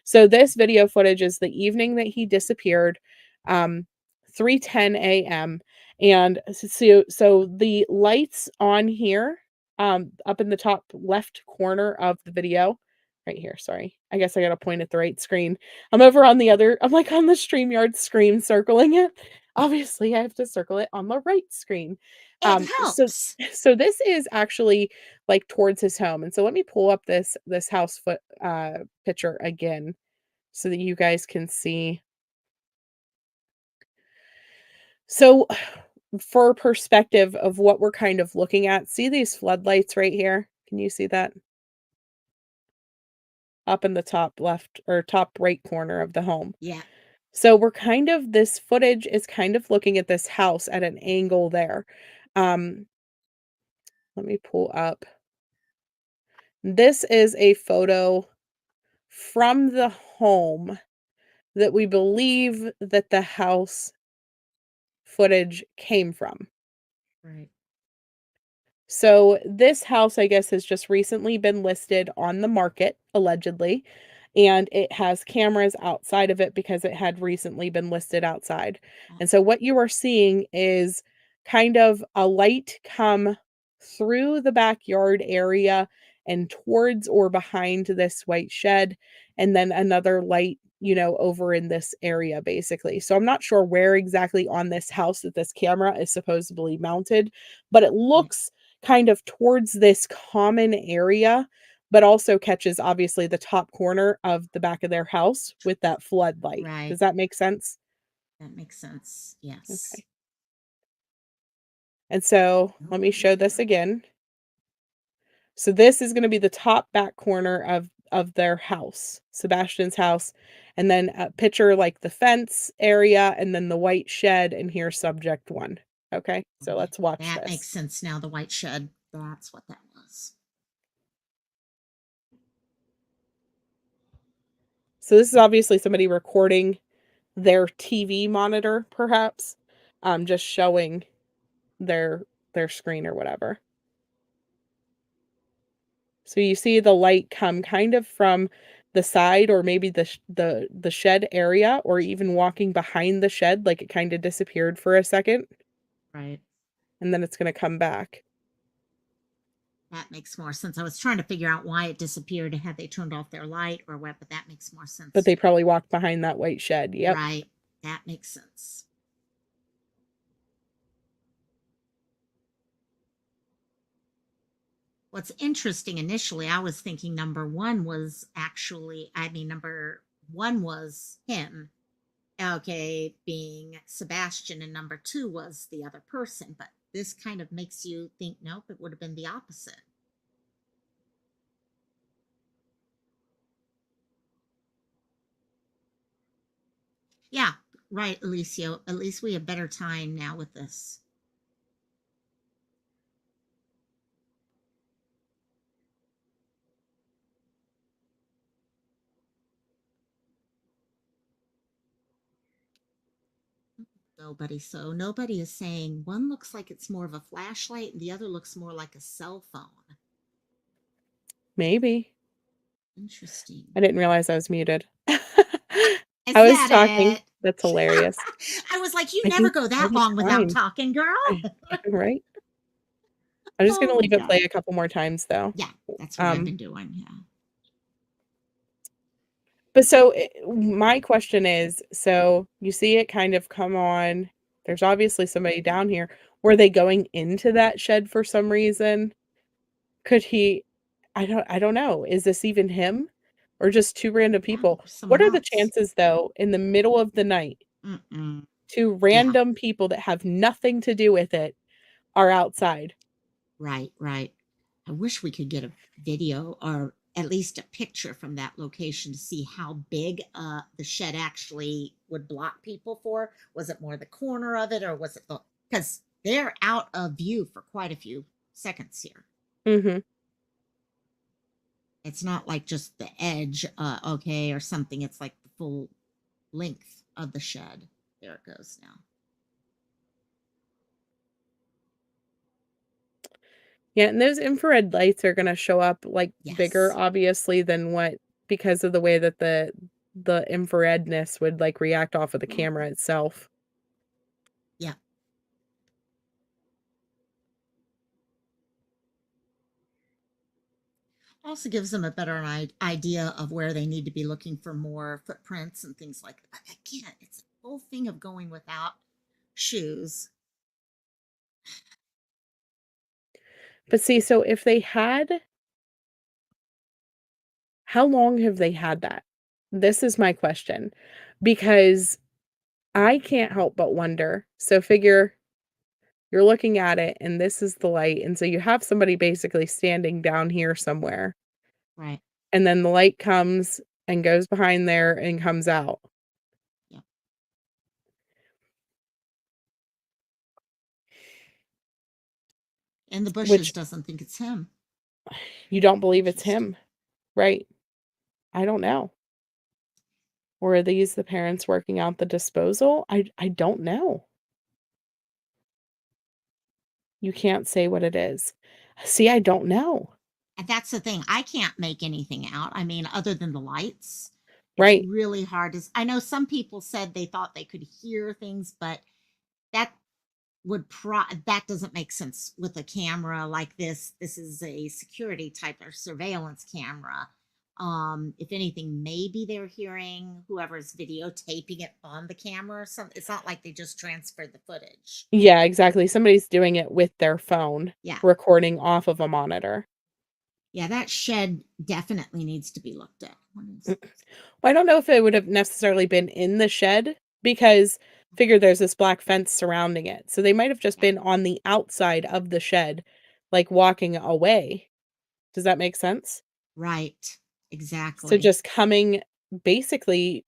So this video footage is the evening that he disappeared, 3:10 a.m. And so the lights on here, up in the top left corner of the video, right here, sorry. I guess I gotta point at the right screen. I'm over on the other I'm, like, on the StreamYard screen circling it. Obviously, I have to circle it on the right screen. It So helps. so this is actually, like, towards his home, and so let me pull up this house picture again so that you guys can see. So, for perspective of what we're kind of looking at, see these floodlights right here? Can you see that? Up in the top left or top right corner of the home. Yeah. So we're kind of this footage is kind of looking at this house at an angle there. Um, let me pull up. This is a photo from the home that we believe that the house footage came from. Right. So this house, I guess, has just recently been listed on the market, allegedly, and it has cameras outside of it because it had recently been listed outside. And so what you are seeing is kind of a light come through the backyard area and towards or behind this white shed, and then another light, over in this area, basically. So I'm not sure where exactly on this house that this camera is supposedly mounted, but it Right. looks kind of towards this common area, but also catches obviously the top corner of the back of their house with that floodlight. Right. Does that make sense? That makes sense. Yes. Okay. And so let me Oh, show this yeah. again. So this is going to be the top back corner of their house, Sebastian's house, and then a picture like the fence area and then the white shed, and here's subject 1. Okay? So Okay. let's watch That makes this. sense now. The white shed. That's what that was. So this is obviously somebody recording their TV monitor, perhaps, just showing their screen or whatever. So you see the light come kind of from the side, or maybe the shed area, or even walking behind the shed, like it kind of disappeared for a second, Right. and then it's going to come back. That makes more sense. I was trying to figure out why it disappeared. Had they turned off their light or what? But that makes more But sense. they probably walked behind that white shed. Yep. Right. That makes sense. What's interesting initially, I was thinking number one was actually, number one was him, okay, being Sebastian, and number two was the other person. But this kind of makes you think, nope, it would have been the opposite. Yeah, right, Alicia. At least we have better time now with this. Nobody. So nobody is saying one looks like it's more of a flashlight and the other looks more like a cell phone. Maybe. Interesting. I didn't realize I was muted. Is I was that talking. it? That's hilarious. I was like, you I never think go I that think long without fine. talking, girl. Right? I'm just Oh gonna my leave it play God. a couple more times though. Yeah, that's what I've Um, been doing. Yeah. But so my question is, so you see it kind of come on. There's obviously somebody down here. Were they going into that shed for some reason? Could he I don't know. Is this even him or just two random Yeah, people? What someone are the else. chances though in the middle of the night, Mm-mm. two Yeah, random people that have nothing to do with it are outside? right, right. I wish we could get a video or at least a picture from that location to see how big the shed actually would block people for. Was it more the corner of it or was it the, because they're out of view for quite a few seconds here. Mhm. It's not like just the edge, okay, or something. It's like the full length of the shed. There it goes now. Yeah, and those infrared lights are gonna show up, like, bigger, Yes. obviously, than what because of the way that the infraredness would, like, react off of the camera itself. Yeah. Also gives them a better idea of where they need to be looking for more footprints and things like that. Again, it's a whole thing of going without shoes. But see, so if they had how long have they had that? This is my question, because I can't help but wonder. So figure you're looking at it and this is the light, and so you have somebody basically standing down here somewhere, Right. and then the light comes and goes behind there and comes out, Yeah. And the bushes which doesn't think it's him. you don't believe it's Interesting. him, right? I don't know. Or are these the parents working out the disposal? I don't know. You can't say what it is. See, I don't know. And that's the thing. I can't make anything out. I mean, other than the lights, it's Right. really hard. I know some people said they thought they could hear things, but that that doesn't make sense with a camera like this. This is a security type of surveillance camera. If anything, maybe they're hearing whoever's videotaping it on the camera or something. It's not like they just transferred the footage. Yeah, exactly. Somebody's doing it with their phone, Yeah. recording off of a monitor. Yeah, that shed definitely needs to be looked at. What is Well, I don't know if it would have necessarily been in the shed because figure there's this black fence surrounding it. So they might have just yeah, been on the outside of the shed, like walking away. Does that make sense? right. So Exactly. just coming basically,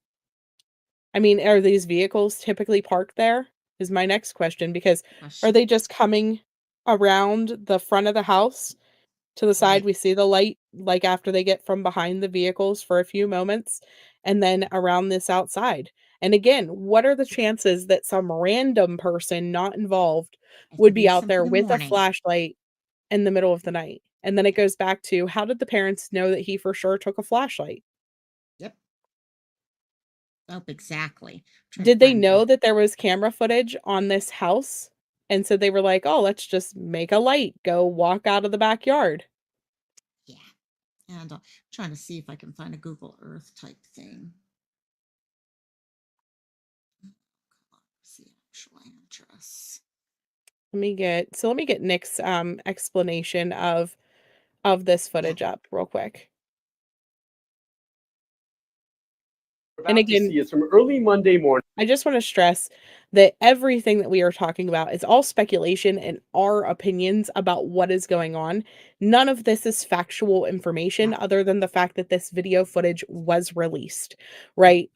I mean, are these vehicles typically parked there? Is my next question because are Question. they just coming around the front of the house to the side? Right. We see the light like after they get from behind the vehicles for a few moments and then around this outside. And again, what are the chances that some random person not involved It would could be be out there something in the with a morning. flashlight in the middle of the night? And then it Yeah. goes back to how did the parents know that he for sure took a flashlight? Yep. Oh, exactly. I'm trying to Did they find the know that there was camera footage on this house? And so they were like, "Oh, let's just make a light, go walk out of the backyard." yeah. And trying to see if I can find a Google Earth type thing. What's the actual address? Let me get Nick's explanation of this Yeah. footage up real quick. And About to again, see is from early Monday morning. I just want to stress that everything that we are talking about is all speculation and our opinions about what is going on. None of this is factual information Yeah. other than the fact that this video footage was released, Yeah. right?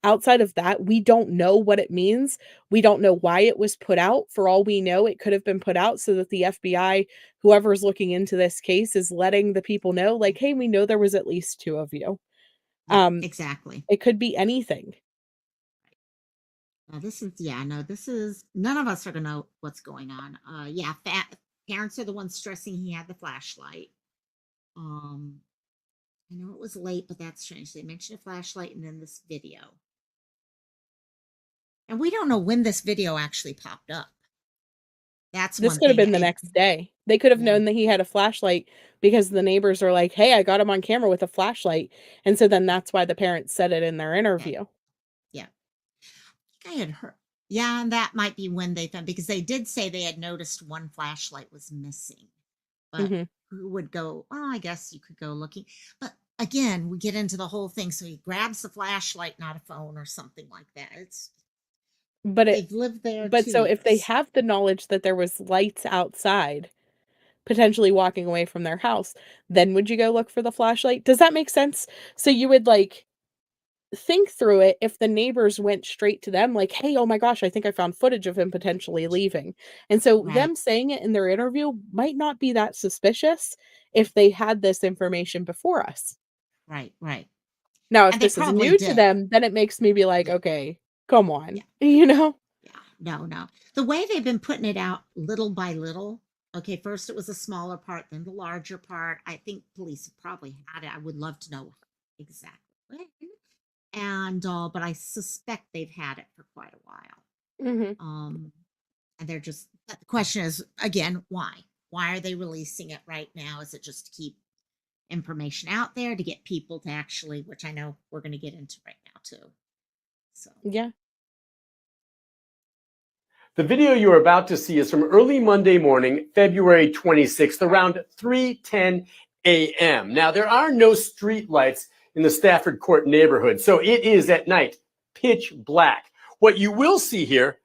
Outside of that, we don't know what it means. We don't know why it was put out. For all we know, it could have been put out so that the FBI, whoever's looking into this case, is letting the people know, like, hey, we know there was at least two of you. Yeah. Um, Exactly. it could be anything. Now this is yeah. No, this is none of us are gonna know what's going on. Yeah. Parents are the ones stressing he had the flashlight. Um, I know it was late, but that's strange. They mentioned a flashlight and then this video. And we don't know when this video actually popped up. That's This one could have thing. been the next day. They could have Yeah. known that he had a flashlight because the neighbors are like, "Hey, I got him on camera with a flashlight." And so then that's why the parents said it in their interview. Yeah. I had heard. Yeah, and that might be when they found, because they did say they had noticed one flashlight was missing. But Mhm. who would go, well, I guess you could go looking. But again, we get into the whole thing. So he grabs the flashlight, not a phone or something like that. It's But it they've lived there but 2 so if they years. have the knowledge that there was lights outside, potentially walking away from their house, then would you go look for the flashlight? Does that make sense? So you would, like, think through it if the neighbors went straight to them like, "Hey, oh my gosh, I think I found footage of him potentially leaving." And so Right, them saying it in their interview might not be that suspicious if they had this information before us. right, right. Now, if And they this is probably new to did. them, then it makes me be like, Yeah, "Okay, come yeah, on." You know? yeah. No, no. The way they've been putting it out little by little. Okay, first it was a smaller part, then the larger part. I think police have probably had it. I would love to know exactly when. And but I suspect they've had it for quite a while. Mhm. Um, and they're just, but the question is again, why? Why are they releasing it right now? Is it just to keep information out there to get people to actually, which I know we're going to get into right now too. So, Yeah. The video you're about to see is from early Monday morning, February 26th, around 3:10 a.m. Now, there are no street lights in the Stafford Court neighborhood, so it is at night, pitch black. What you will see here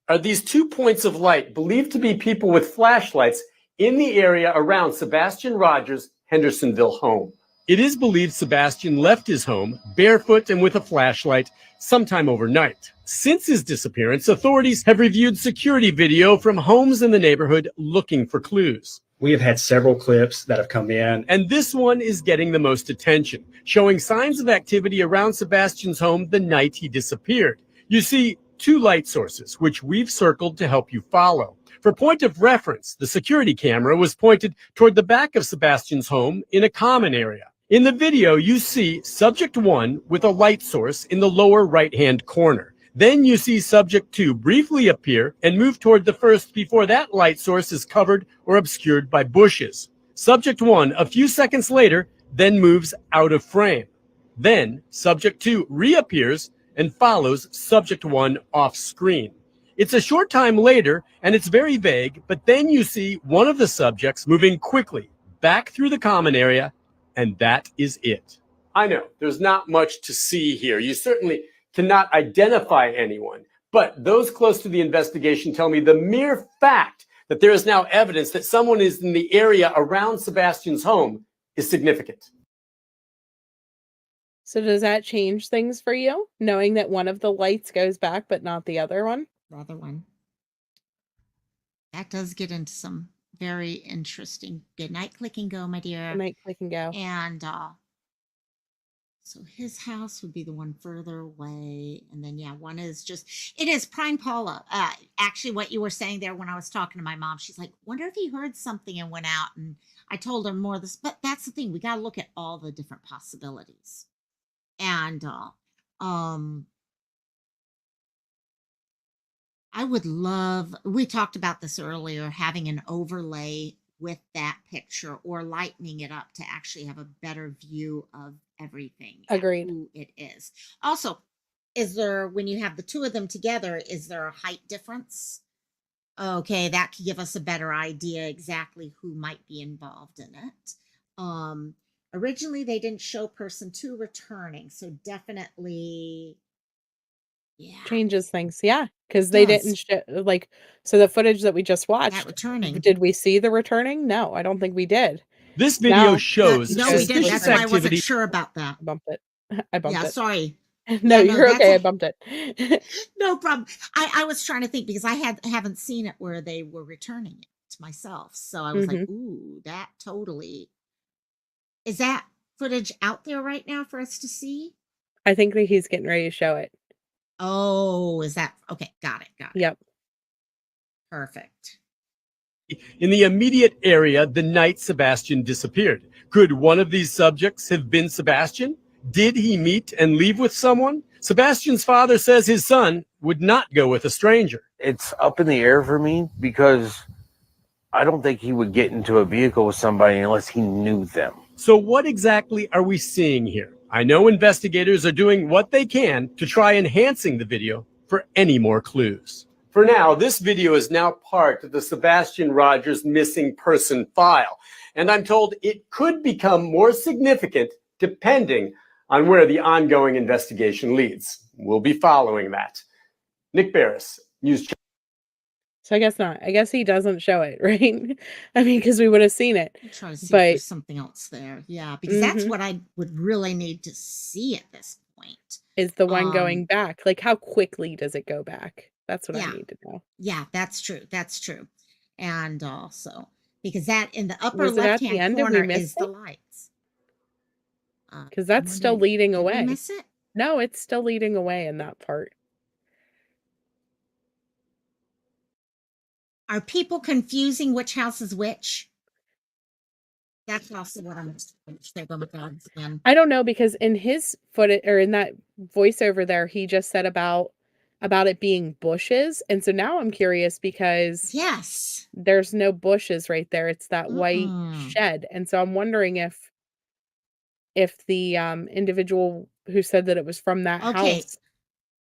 are these 2 points of light believed to be people with flashlights in the area around Sebastian Rogers' Hendersonville home. It is believed Sebastian left his home barefoot and with a flashlight sometime overnight. Since his disappearance, authorities have reviewed security video from homes in the neighborhood looking for clues. We have had several clips that have come in. And this one is getting the most attention, showing signs of activity around Sebastian's home the night he disappeared. You see 2 light sources, which we've circled to help you follow. For point of reference, the security camera was pointed toward the back of Sebastian's home in a common area. In the video, you see subject 1 with a light source in the lower right-hand corner. Then you see subject 2 briefly appear and move toward the first before that light source is covered or obscured by bushes. Subject 1, a few seconds later, then moves out of frame. Then subject 2 reappears and follows subject 1 off screen. It's a short time later and it's very vague, but then you see one of the subjects moving quickly back through the common area, and that is it. I know there's not much to see here. You certainly cannot identify anyone, but those close to the investigation tell me the mere fact that there is now evidence that someone is in the area around Sebastian's home is significant. So does that change things for you, knowing that one of the lights goes back but not the other one? the other one. That does get into some very interesting. Good night, click and go, my dear. Good night, click and go. And so his house would be the one further away. And then, yeah, one is just, it is Prime Paula. Actually, what you were saying there when I was talking to my mom, she's like, wonder if he heard something and went out. And I told her more of this, but that's the thing. We got to look at all the different possibilities. And I would love, we talked about this earlier, having an overlay with that picture or lightening it up to actually have a better view of everything. Agreed. Who it is. Also, is there, when you have the 2 of them together, is there a height difference? Okay, that could give us a better idea exactly who might be involved in it. Originally, they didn't show person 2 returning, so definitely, yeah, Changes things, yeah, because it they does. didn't show like, so the footage that we just That watched, returning. did we see the returning? No, I don't think we did. This video Now shows No, we didn't. suspicious That's why I wasn't activity. sure about that. I bumped it. I bumped Yeah, it. sorry. No, Yeah, no, you're that's okay, I a, bumped it. no problem. I was trying to think because I haven't seen it where they were returning it myself. So I was like, Mhm. ooh, that totally. Is that footage out there right now for us to see? I think that he's getting ready to show it. Oh, is that okay? Got it. Got it. Yep. Perfect. In the immediate area the night Sebastian disappeared. Could one of these subjects have been Sebastian? Did he meet and leave with someone? Sebastian's father says his son would not go with a stranger. It's up in the air for me because I don't think he would get into a vehicle with somebody unless he knew them. So what exactly are we seeing here? I know investigators are doing what they can to try enhancing the video for any more clues. For now, this video is now part of the Sebastian Rogers missing person file, and I'm told it could become more significant depending on where the ongoing investigation leads. We'll be following that. Nick Barris, News Channel. So I guess not. I guess he doesn't show it, right? I mean, because we would have seen it. I'm trying to see if But there's something else there. Yeah, because that's mhm, what I would really need to see at this point. is the one Um, going back. Like, how quickly does it go back? That's what I yeah, need to know. yeah, that's true. That's true. And also, because that in the upper Was it at the left-hand end and we corner missed is the it? lights. Because I'm that's still wondering, leading did we away. miss it? No, it's still leading away in that part. Are people confusing which house is which? That's also what I'm saying. Oh my God, again. I don't know, because in his footage or in that voiceover there, he just said about it being bushes. And so now I'm curious because Yes. there's no bushes right there. It's that white Mm-mm. shed. And so I'm wondering if the individual who said that it was from that Okay. house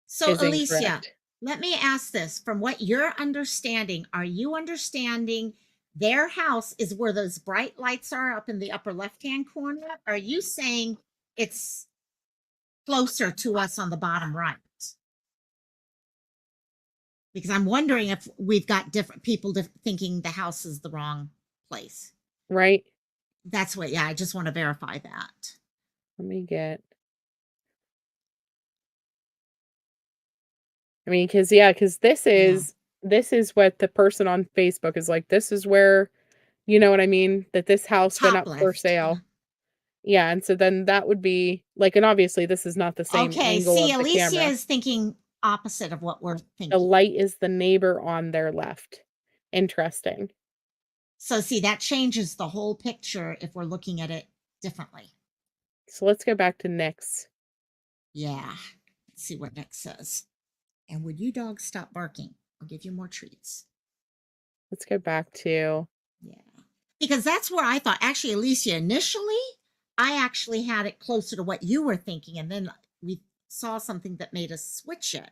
So, is Alicia, incorrect. let me ask this from what you're understanding. Are you understanding their house is where those bright lights are up in the upper left hand corner? Are you saying it's closer to us on the bottom right? Because I'm wondering if we've got different people thinking the house is the wrong place. Right? That's what, yeah, I just want to verify that. Let me get. I mean, because this Yeah. is what the person on Facebook is like. This is where, you know what I mean? That this house went Top up for left. Yeah. sale. Yeah, and so then that would be like, and obviously this is not the same Okay. angle See, of the Alicia camera. is thinking opposite of what we're The thinking. light is the neighbor on their left. Interesting. So, see, that changes the whole picture if we're looking at it differently. So let's go back to Nick's. Yeah. Let's see what Nick says. And would you dogs stop barking? I'll give you more treats. Let's go back to. Yeah. Because that's where I thought, actually, Alicia, initially, I actually had it closer to what you were thinking. And then we saw something that made us switch it.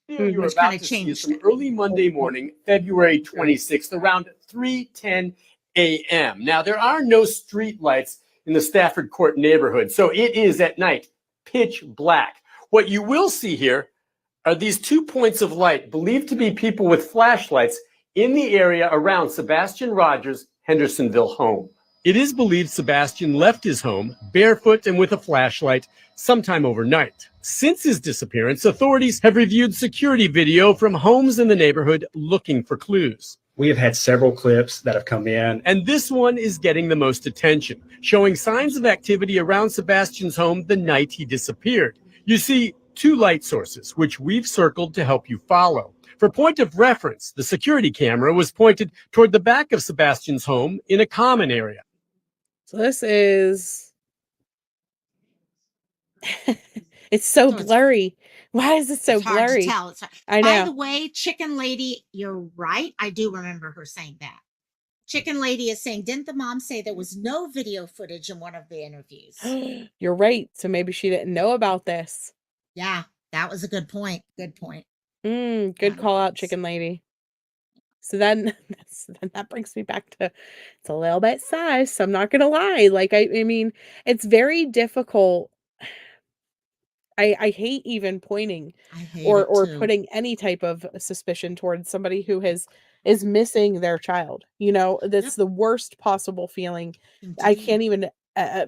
Video you're Which about kinda to see is changed from it. early Monday morning, February 26th, around 3:10 a.m. Now, there are no street lights in the Stafford Court neighborhood, so it is at night, pitch black. What you will see here are these 2 points of light believed to be people with flashlights in the area around Sebastian Rogers' Hendersonville home. It is believed Sebastian left his home barefoot and with a flashlight sometime overnight. Since his disappearance, authorities have reviewed security video from homes in the neighborhood looking for clues. We have had several clips that have come in. And this one is getting the most attention, showing signs of activity around Sebastian's home the night he disappeared. You see 2 light sources, which we've circled to help you follow. For point of reference, the security camera was pointed toward the back of Sebastian's home in a common area. So this is. It's so So it's blurry. Why is it so It's hard to blurry? tell. It's hard. I By know. the way, Chicken Lady, you're right. I do remember her saying that. Chicken Lady is saying, didn't the mom say there was no video footage in one of the interviews? You're right. So maybe she didn't know about this. Yeah, that was a good point. Good point. Good Yeah, call out, it's- Chicken Lady. So then, then that brings me back to it's a little bit sus. I'm not gonna lie. Like I mean, it's very difficult. I hate even pointing I hate or it too. putting any type of suspicion towards somebody who is missing their child. You know, that's Yep. the worst possible feeling. I Indeed. can't even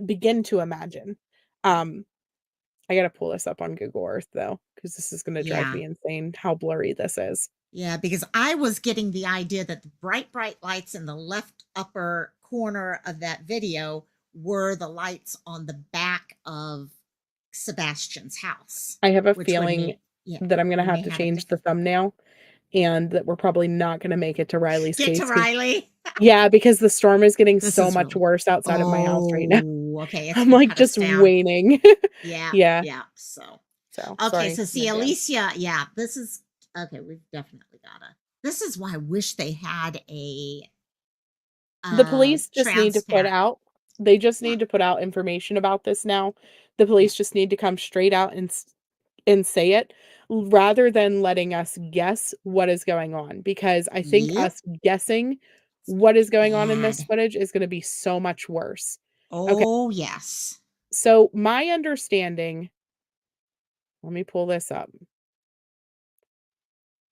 begin to imagine. I gotta pull this up on Google Earth though, because this is gonna drive Yeah. me insane how blurry this is. Yeah, because I was getting the idea that the bright lights in the left upper corner of that video were the lights on the back of Sebastian's house. I have a Which would feeling mean, yeah, that I'm gonna we have may to have a change the different thumbnail, and that we're probably not gonna make it to Riley's get case. to Riley. Yeah, because the storm is getting This so is much really worse outside of my house right now. Oh, okay. It's I'm gonna like cut us just down. waning. Yeah, Yeah. yeah. So So okay, sorry so in see, advance. Alicia, yeah, this is okay. We've definitely gotta. This is why I wish they had a The police just need to put transparent. out they just Yeah. need to put out information about this now. The police just need to come straight out and say it rather than letting us guess what is going on, because I think Yep. us guessing what is going on in this Bad. footage is gonna be so much worse. Okay, Oh, yes. so my understanding let me pull this up.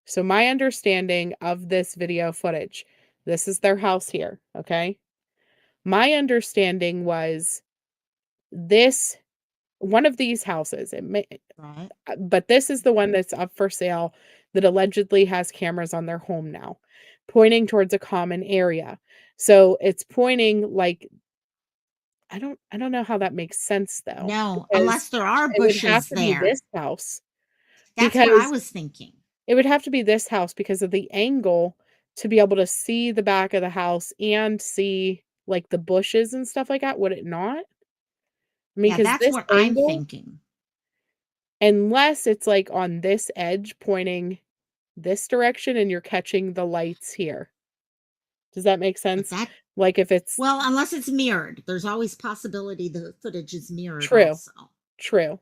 So my understanding of this video footage, this is their house here, okay? My understanding was this one of these houses, it may Right. but this is the one that's up for sale that allegedly has cameras on their home now, pointing towards a common area. So it's pointing like I don't know how that makes sense though, No, because unless there are it would have bushes to be this there. house That's what I because was thinking. it would have to be this house because of the angle to be able to see the back of the house and see, like, the bushes and stuff like that, would it not? I mean, Yeah, because that's this what I'm angle thinking. unless it's, like, on this edge pointing this direction and you're catching the lights here. Does that make But sense? that Like, if it's well, unless it's mirrored. There's always possibility the footage is mirrored true, also. true.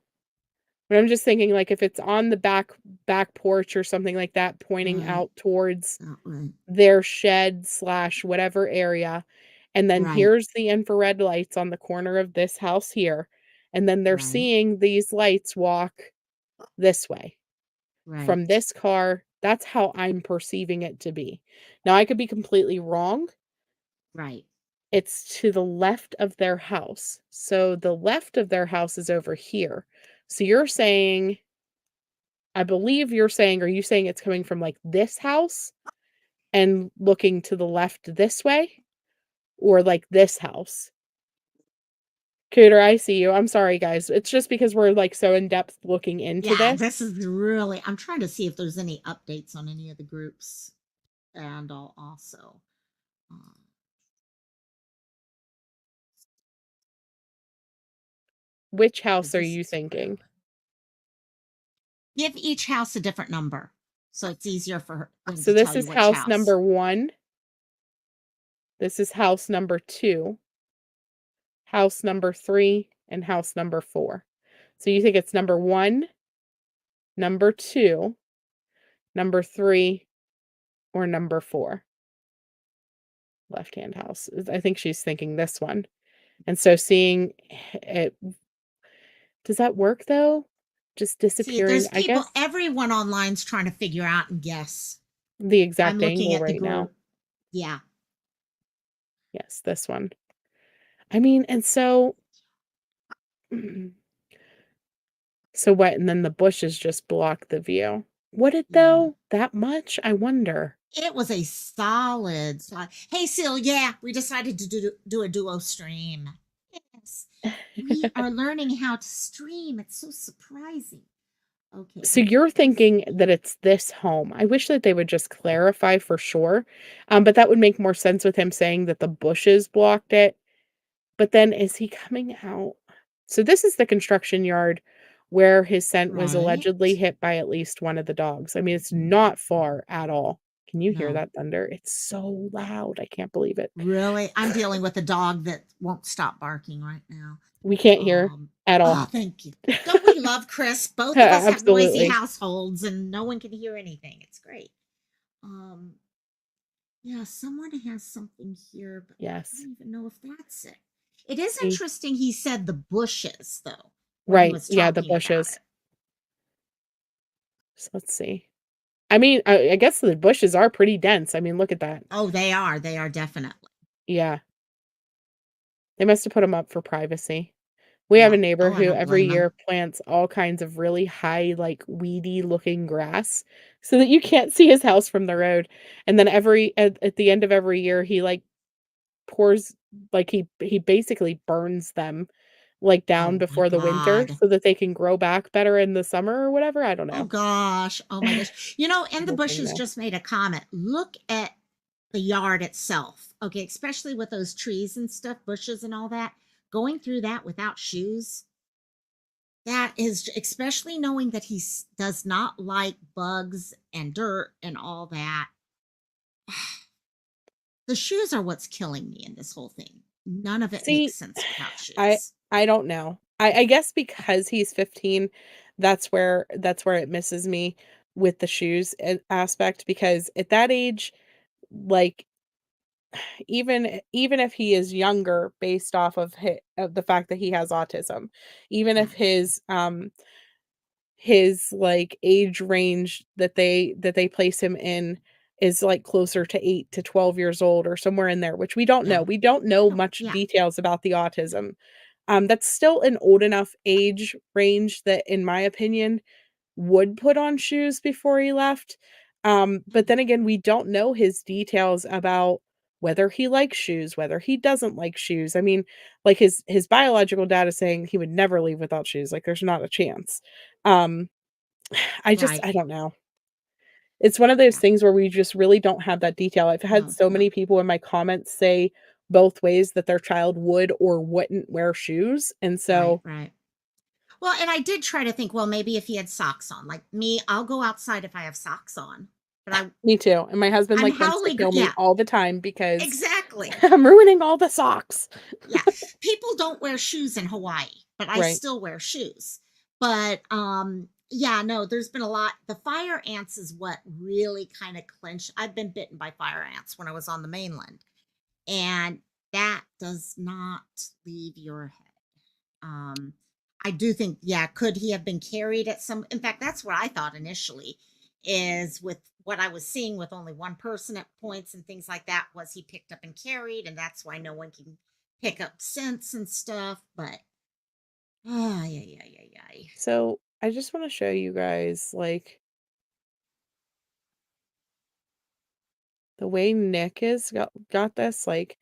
But I'm just thinking, like, if it's on the back porch or something like that pointing Right. out towards That way. their shed slash whatever area, and then Right. here's the infrared lights on the corner of this house here, and then they're Right. seeing these lights walk this way from Right. this car. That's how I'm perceiving it to be. Now, I could be completely wrong. Right. It's to the left of their house. So the left of their house is over here. So you're saying, I believe you're saying, are you saying it's coming from like this house and looking to the left this way? Or like this house? Cooter, I see you. I'm sorry, guys. It's just because we're like so in depth looking into Yeah, this. this is really I'm trying to see if there's any updates on any of the groups. And I'll also um, Which 'cause house are this you is really thinking? give each house a different number. So it's easier for them So to tell this you is which house house. number 1. This is house number 2, house number 3, and house number 4. So you think it's number 1, number 2, number 3, or number 4? Left-hand house. I think she's thinking this one. And so seeing it, does that work though? Just See, disappearing, there's I people, guess, everyone online's trying to figure out and guess. the I'm exact looking angle at the right now. group. Yeah. Yes, this one. I mean, and so so what, and then the bushes just block the view. Would it Yeah. though? That much? I wonder. It was a solid. Hey, Sil, yeah, we decided to do a duo stream. Yes. We are learning how to stream. It's so surprising. Okay, So I'm you're thinking that it's this home. I wish that they would just clarify for sure. But that would make more sense with him saying that the bushes blocked it. But then is he coming out? So this is the construction yard where his scent was right. allegedly hit by at least one of the dogs. I mean, it's not far at all. Can you hear No, that thunder? It's so loud. I can't believe it. really. I'm dealing with a dog that won't stop barking right now. We can't hear at all. Oh, thank you. Don't we love Chris? Both of us have noisy Absolutely. households and no one can hear anything. It's great. Um, yeah, someone has something here, but I Yes. don't even know if that's it. It is See? interesting he said the bushes though when he Right. was Yeah, the talking about bushes. it. So let's see. I mean, I guess the bushes are pretty dense. I mean, look at that. Oh, they are. They are definitely. Yeah. They must have put them up for privacy. We have Yeah. a neighbor Oh, I who don't every blame year them. plants all kinds of really high, like, weedy looking grass so that you can't see his house from the road. And then at the end of every year, he, like, pours like, he basically burns them, like, down Oh my before the winter God. so that they can grow back better in the summer or whatever, I don't Oh know. gosh. Oh my gosh. You know, The and the whole thing bushes though. just made a comment. Look at the yard itself. Okay, especially with those trees and stuff, bushes and all that. Going through that without shoes, that is, especially knowing that does not like bugs and dirt and all that. The shoes are what's killing me in this whole thing. None of it See, makes sense without I shoes. I don't know. I guess because he's 15, that's where it misses me with the shoes aspect, because at that age, like, even if he is younger based off of the fact that he has autism, even Yeah. if his, like, age range that they place him in is, like, closer to 8 to 12 years old or somewhere in there, which we don't know. Yeah. We don't know No, much yeah. details about the autism. That's still an old enough age range that, in my opinion, would put on shoes before he left. But then again, we don't know his details about whether he likes shoes, whether he doesn't like shoes. I mean, like, his biological dad is saying he would never leave without shoes, like, there's not a chance. Um, I Right. don't know. It's one of those Yeah. things where we just really don't have that detail. I've had No, so no. many people in my comments say both ways that their child would or wouldn't wear shoes, and Right, so right. Well, and I did try to think, well, maybe if he had socks on. Like me, I'll go outside if I have socks on. But me too, and my husband, I'm like, wants to howling. kill me Yeah, all the time because exactly. I'm ruining all the socks. Yeah. People don't wear shoes in Hawaii, but I Right. still wear shoes. But yeah, no, there's been a lot. The fire ants is what really kind of clinched. I've been bitten by fire ants when I was on the mainland, and that does not leave your head. Um, I do think, yeah, could he have been carried at some? In fact, that's what I thought initially, is with what I was seeing with only one person at points and things like that, was he picked up and carried, and that's why no one can pick up scents and stuff. But yeah, yeah, yeah, yeah. So, I just wanna show you guys, like, the way Nick is got this, like,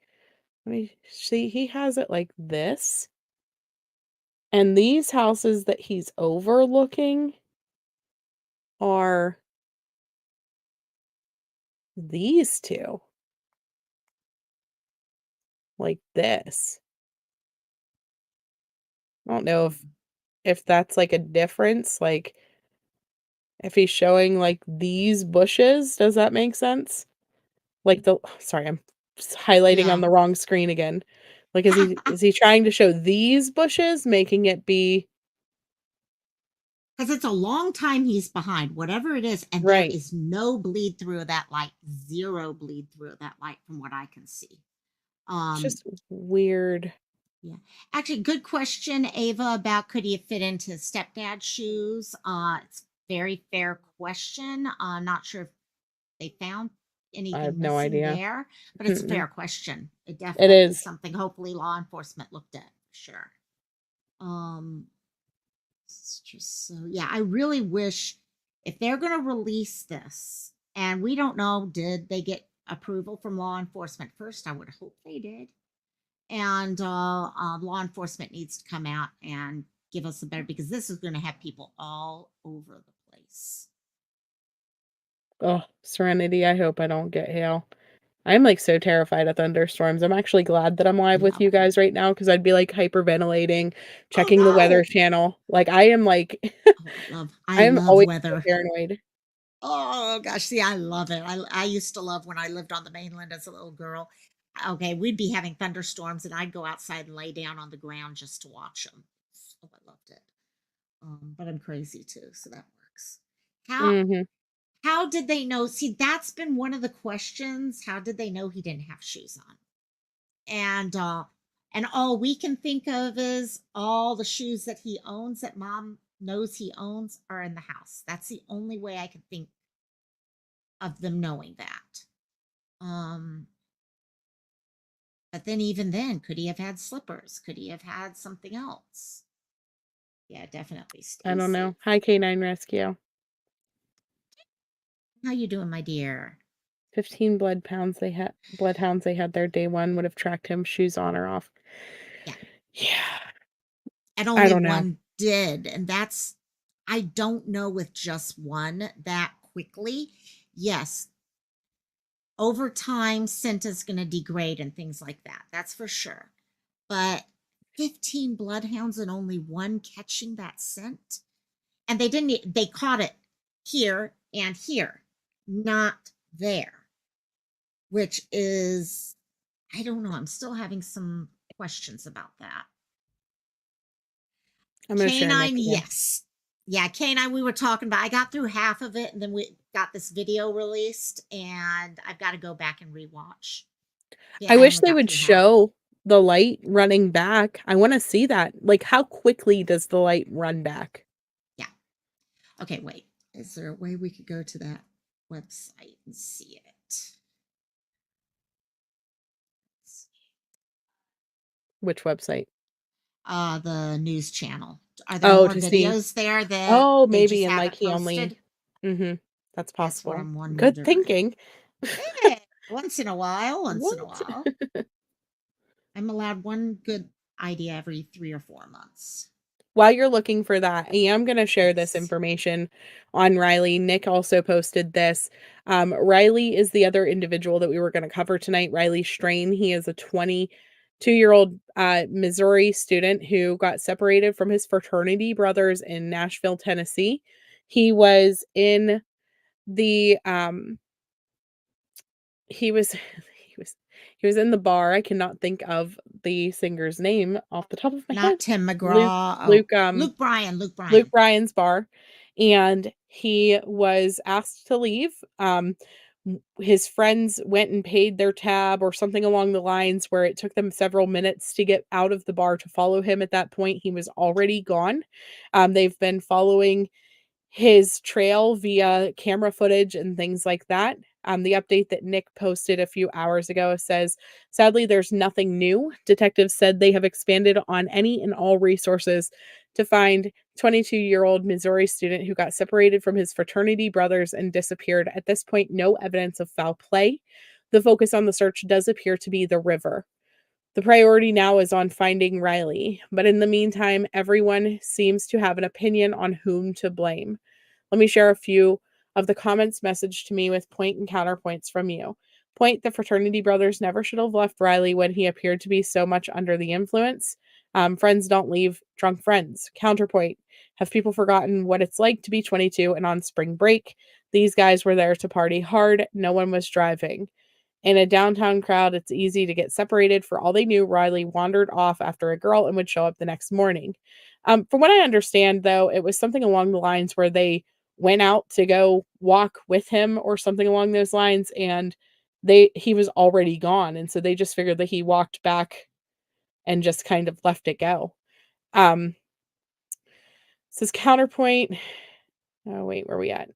let me see, he has it like this, and these houses that he's overlooking are these 2, like this. I don't know if that's, like, a difference, like, if he's showing, like, these bushes, does that make sense? Like, the sorry, I'm highlighting on Yeah. the wrong screen again. Like, is he trying to show these bushes, making it be Because it's a long time he's behind, whatever it is, and there right. is no bleed through of that light, zero bleed through of that light from what I can see. It's Um, just weird. Yeah. Actually, good question, Ava, about could he fit into his stepdad's shoes? It's a very fair question. Not sure if they found I have anything no missing idea. there, but it's a Mm-mm. fair question. It It definitely is is. something hopefully law enforcement looked at for sure. Um, it's just so yeah, I really wish if they're gonna release this, and we don't know, did they get approval from law enforcement first? I would hope they did, and law enforcement needs to come out and give us a better, because this is going to have people all over the place. Oh, Serenity, I hope I don't get hail. I'm, like, so terrified of thunderstorms. I'm actually glad that I'm live with Love you them. guys right now because 'cause I'd be, like, hyperventilating, Oh checking the Weather no. Channel. Like, I am, like Oh, I I am love always so weather. paranoid. Oh gosh, see, I love it. I used to love when I lived on the mainland as a little girl. Okay, we'd be having thunderstorms, and I'd go outside and lay down on the ground just to watch them. Oh, I loved it. But I'm crazy too, so that works. How Mhm. how did they know? See, that's been one of the questions. How did they know he didn't have shoes on? And all we can think of is all the shoes that he owns, that mom knows he owns, are in the house. That's the only way I can think of them knowing that. Um, but then even then, could he have had slippers? Could he have had something else? Yeah, definitely I stay don't safe. know. Hi, Canine Rescue. How you doing, my dear? 15 bloodhounds they had there day 1 would have tracked him shoes on or off. Yeah. Yeah. And I only don't know. one did, and that's, I don't know, with just one that quickly. Yes, over time scent is going to degrade and things like that, that's for sure. But 15 bloodhounds and only one catching that scent, and they caught it here and here, not there. which is, I don't know. I'm still having some questions about that. I'm going to share Nick Canine, again. yes. Yeah, Canine, we were talking about. I got through half of it, and then we got this video released, and I've got to go back and rewatch. Yeah, I I wish only they got would through half. show the light running back. I want to see that. Like, how quickly does the light run back? Yeah. Okay, wait. Is there a way we could go to that website and see it? Which website? The news channel. Are there Oh, more to see. videos there that Oh, they maybe. just And like haven't he only. posted? That's That's what possible. I'm Good wondering. thinking. Yeah, once in a while, once in a What? while. I'm allowed one good idea every 3 or 4 months. While you're looking for that, I am going to share this Yes. information on Riley. Nick also posted this. Riley is the other individual that we were going to cover tonight, Riley Strain. He is a 22-year-old Missouri student who got separated from his fraternity brothers in Nashville, Tennessee. He was in the he was he was in the bar. I cannot think of the singer's name off the top of my head. Not Tim Luke McGraw. Oh, Luke Luke Bryan. Luke Luke Bryan. Bryan's bar, and he was asked to leave. His friends went and paid their tab or something along the lines where it took them several minutes to get out of the bar to follow him. At that point, he was already gone. They've been following his trail via camera footage and things like that. The update that Nick posted a few hours ago says, sadly, there's nothing new. Detectives said they have expanded on any and all resources to find 22-year-old Missouri student who got separated from his fraternity brothers and disappeared. At this point, no evidence of foul play. The focus on the search does appear to be the river. The priority now is on finding Riley, but in the meantime, everyone seems to have an opinion on whom to blame. Let me share a few of the comments messaged to me with point and counterpoints from you. Point: the fraternity brothers never should have left Riley when he appeared to be so much under the influence. Friends don't leave drunk friends. Counterpoint: have people forgotten what it's like to be 22 and on spring break? These guys were there to party hard. No one was driving. In a downtown crowd, it's easy to get separated. For all they knew, Riley wandered off after a girl and would show up the next morning. From what I understand, though, it was something along the lines where they went out to go walk with him or something along those lines, and he was already gone, and so they just figured that he walked back and just kind of left it go. Um, Says counterpoint. Oh wait, where are we at?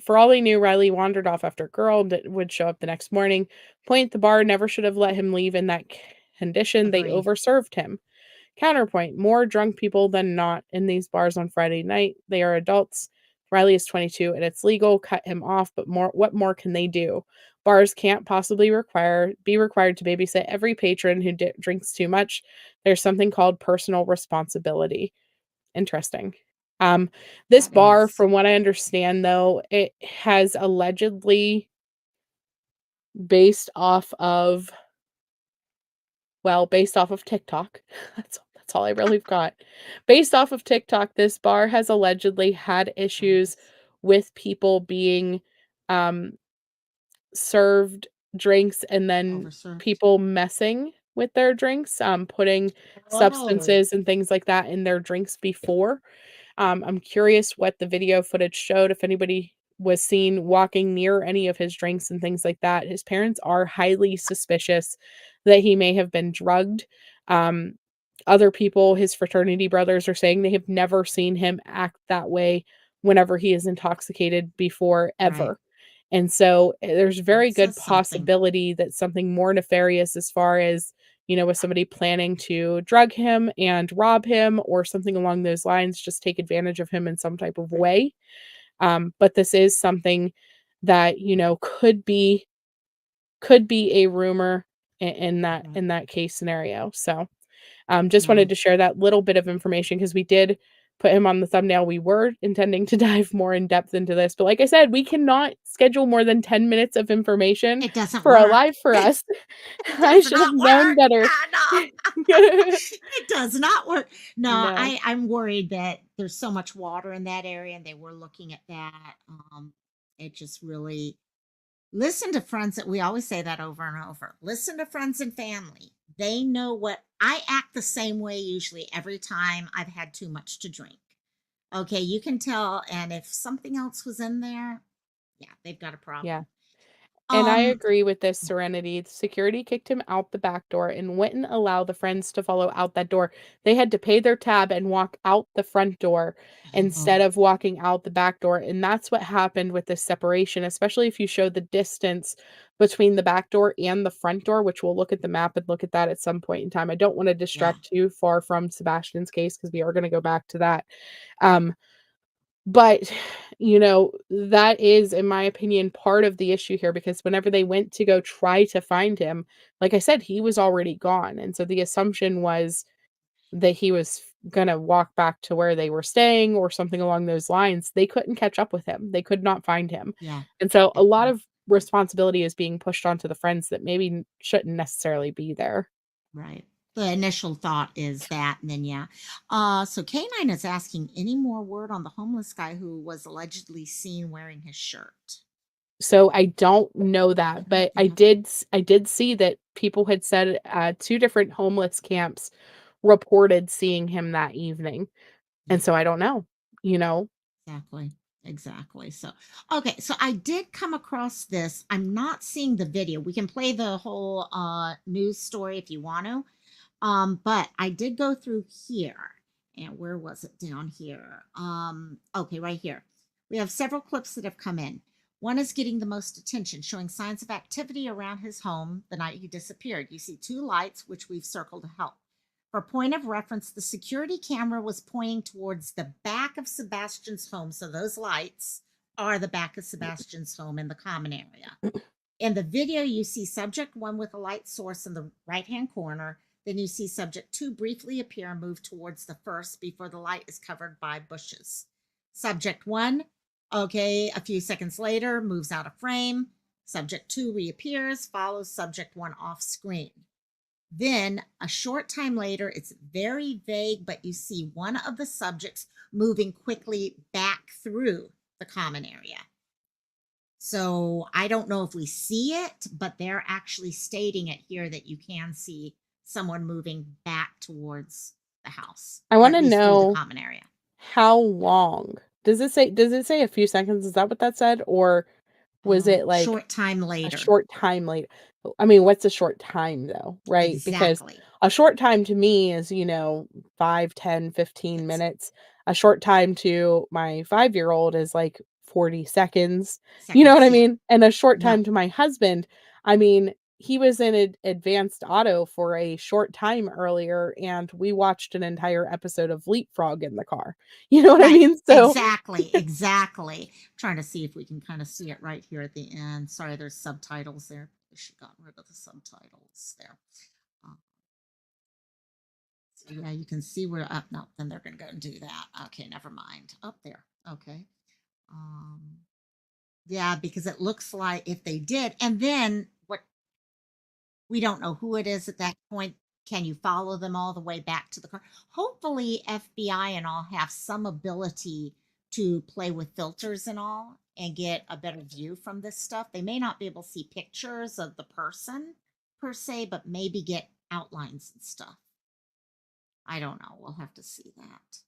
For all he knew, Riley wandered off after a girl would show up the next morning. Point: the bar never should have let him leave in that condition. They Agree. overserved him. Counterpoint: more drunk people than not in these bars on Friday night. They are adults. Riley is 22 and it's legal. Cut him off, but what more can they do? Bars can't possibly be required to babysit every patron who drinks too much. There's something called personal responsibility. Interesting. This That bar, is. from what I understand, though, it has allegedly based off of based off of TikTok. That's all I really got. Based off of TikTok, this bar has allegedly had issues with people being um served drinks and then Overserved. people messing with their drinks, putting Oh, substances and things like that in their drinks before. I'm curious what the video footage showed, if anybody was seen walking near any of his drinks and things like that. His parents are highly suspicious that he may have been drugged. Um, Other people, his fraternity brothers, are saying they have never seen him act that way whenever he is intoxicated before, right. ever. And so there's That very good says something. possibility that something more nefarious, as far as, was somebody planning to drug him and rob him or something along those lines, just take advantage of him in some type of way. But this is something that, could be a rumor in that case scenario. So just Yeah. wanted to share that little bit of information because we did put him on the thumbnail. We were intending to dive more in depth into this, but like I said, we cannot schedule more than 10 minutes of information It doesn't for a work. live for us. It I does should have not known work. better. No. It does not work. No, No. I'm worried that there's so much water in that area, and they were looking at that. It just really, Listen to friends. That we always say that over and over. Listen to friends and family. They know what I act the same way usually every time I've had too much to drink. Okay, you can tell. And if something else was in there, yeah, they've got a Yeah. problem. And I Um, agree with this, Serenity. Security kicked him out the back door and wouldn't allow the friends to follow out that door. They had to pay their tab and walk out the front door instead oh, of walking out the back door. And that's what happened with this separation, especially if you show the distance between the back door and the front door, which we'll look at the map and look at that at some point in time. I don't want to yeah, distract you far from Sebastian's case because we are going to go back to that. Um, but, that is, in my opinion, part of the issue here because whenever they went to go try to find him, like I said, he was already gone. And so the assumption was that he was gonna walk back to where they were staying or something along those lines. They couldn't catch up with him. They could not find him. yeah. And so a They lot couldn't. of responsibility is being pushed onto the friends that maybe shouldn't necessarily be there. Right. The initial thought is that, and then yeah. So K9 is asking any more word on the homeless guy who was allegedly seen wearing his shirt. So I don't know that, Mhm, but mhm. I did see that people had said, 2 different homeless camps reported seeing him that evening, and Yeah, so I don't know, you know? exactly. Exactly. So, okay. So I did come across this. I'm not seeing the video. We can play the whole news story if you want to. But I did go through here. And where was it down here? Okay, right here. We have several clips that have come in. One is getting the most attention, showing signs of activity around his home the night he disappeared. You see two lights, which we've circled to help. For point of reference, the security camera was pointing towards the back of Sebastian's home. So those lights are the back of Sebastian's home in the common area. In the video, you see subject one with a light source in the right hand corner. Then you see subject two briefly appear and move towards the first before the light is covered by bushes. Subject one, okay, a few seconds later, moves out of frame. Subject two reappears, follows subject one off screen. Then a short time later, it's very vague, but you see one of the subjects moving quickly back through the common area. So I don't know if we see it, but they're actually stating it here that you can see someone moving back towards the house, I or at wanna least through the know common area. how long. Does it say a few seconds? Is that what that said? Or was it, like, Short time a later. short time later? I mean, what's a short time though, right? Because Exactly. a short time to me is, 5, 10, 15 Yes. minutes. A short time to my 5-year-old is like 40 seconds. You know what Seconds. I Yeah. mean? And a short Yep. time to my husband, I mean, he was in advanced auto for a short time earlier, and we watched an entire episode of Leapfrog in the car. You know what I Right. mean? So Exactly. Exactly. Trying to see if we can kind of see it right here at the end. Sorry, there's subtitles there. I should have gotten rid of the subtitles there. Uh, So yeah, you can see where up. No, then they're going to go and do that. Okay, never mind. Up there. Okay. Um, yeah, because it looks like if they did, and then what we don't know who it is at that point. Can you follow them all the way back to the car? Hopefully, FBI and all have some ability to play with filters and all and get a better view from this stuff. They may not be able to see pictures of the person per se, but maybe get outlines and stuff. I don't know. We'll have to see that.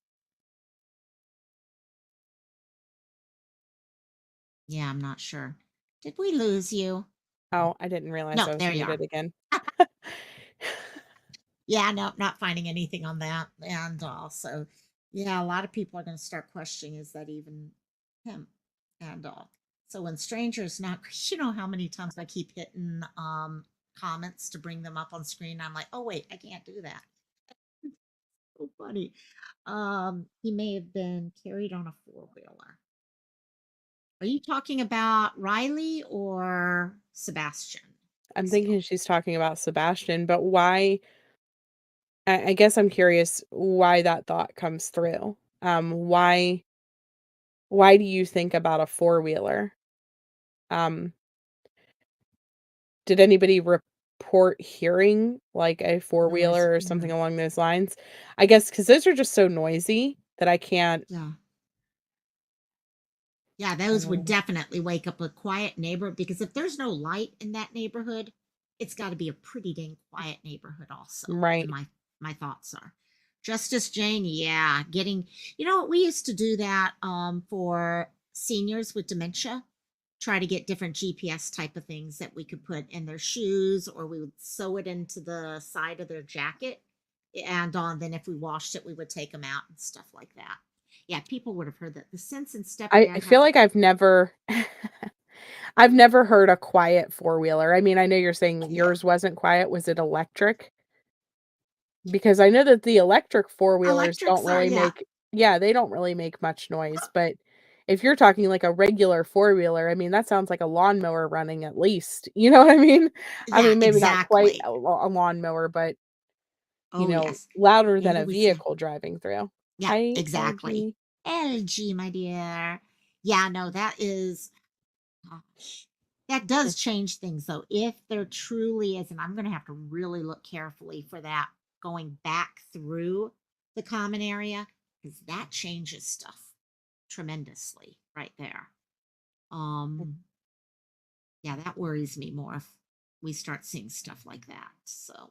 Yeah, I'm not sure. Did we lose you? oh, I didn't realize No, I was there you are. muted again. Yeah, no, not finding anything on that. And also, yeah, a lot of people are going to start questioning, is that even him? And so when strangers not, you know how many times I keep hitting comments to bring them up on screen. I'm like, oh wait, I can't do that. So funny. He may have been carried on a four-wheeler. Are you talking about Riley or Sebastian? I'm Still. thinking she's talking about Sebastian, but why I guess I'm curious why that thought comes through. Why do you think about a four-wheeler? Um, did anybody report hearing, like, a Noise. four-wheeler or Yeah. something along those lines? I guess because those are just so noisy that I can't Yeah. Yeah, those would Um, definitely wake up a quiet neighborhood because if there's no light in that neighborhood, it's got to be a pretty dang quiet neighborhood also. And right. my thoughts are. Justice Jane, yeah, getting, you know, we used to do that for seniors with dementia, try to get different GPS type of things that we could put in their shoes, or we would sew it into the side of their jacket. And then if we washed it, we would take them out and stuff like that. Yeah, people would have heard that. The Sense and Step I Dad feel has a like I've never I've never heard a quiet four-wheeler. I mean, I know you're saying yours wasn't quiet. Was it electric? Because I know that the electric four-wheelers don't electrics are, really yeah. make yeah, they don't really make much noise, but if you're talking like a regular four-wheeler, I mean, that sounds like a lawnmower running at least, you know what I mean? I Yeah, mean, maybe not quite exactly. a lawnmower, but, Oh, yes. louder than Maybe a we say, vehicle driving through. yeah, Hi, exactly. LG. LG, my dear. Yeah, no, that is, gosh, that does change things though. If there truly is, and I'm going to have to really look carefully for that going back through the common area, because that changes stuff tremendously right there. Um, yeah, that worries me more if we start seeing stuff like that. So,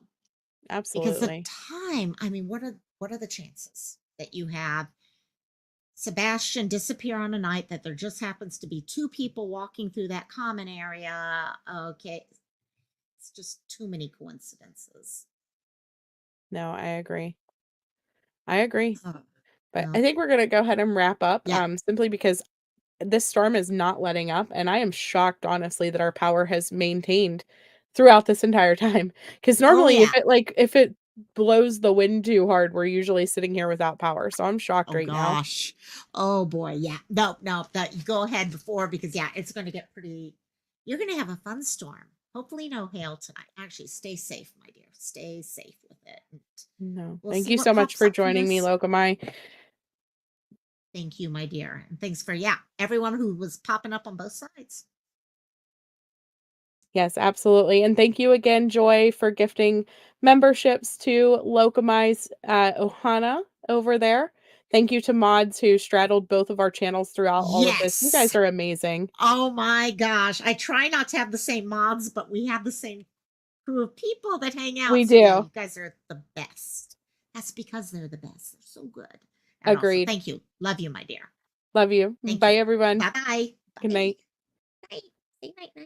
because the Absolutely. time, I mean, what are the chances that you have Sebastian disappear on a night that there just happens to be two people walking through that common area? Okay, it's just too many coincidences. No, I agree. I agree. Oh, But I well, think we're gonna go ahead and wrap up, yeah. simply because this storm is not letting up, and I am shocked, honestly, that our power has maintained throughout this entire time. Because Oh, normally, yeah. if it blows the wind too hard, we're usually sitting here without power, so I'm shocked Oh right now. gosh. Oh boy. Yeah. No, no. That you go ahead before because yeah, it's going to get pretty. You're going to have a fun storm. Hopefully, no hail tonight. Actually, stay safe, my dear. Stay safe with it. And No. we'll Thank see you what so much pops for up for joining me, this. Lokamai. Thank you, my dear. And thanks for, yeah, everyone who was popping up on both sides. Yes, absolutely, and thank you again, Joy, for gifting memberships to Lokamai's, Ohana over there. Thank you to mods who straddled both of our channels throughout all of this. You guys Yes. are amazing. Oh my gosh. I try not to have the same mods, but we have the same crew of people that hang We out. So yeah, do. you guys are the best. That's because they're the best. They're so good. And also, Agreed. thank you. Love you, my dear. Love you. Thank Bye, you. everyone. Bye-bye. Good Bye. night. Night. Say night night.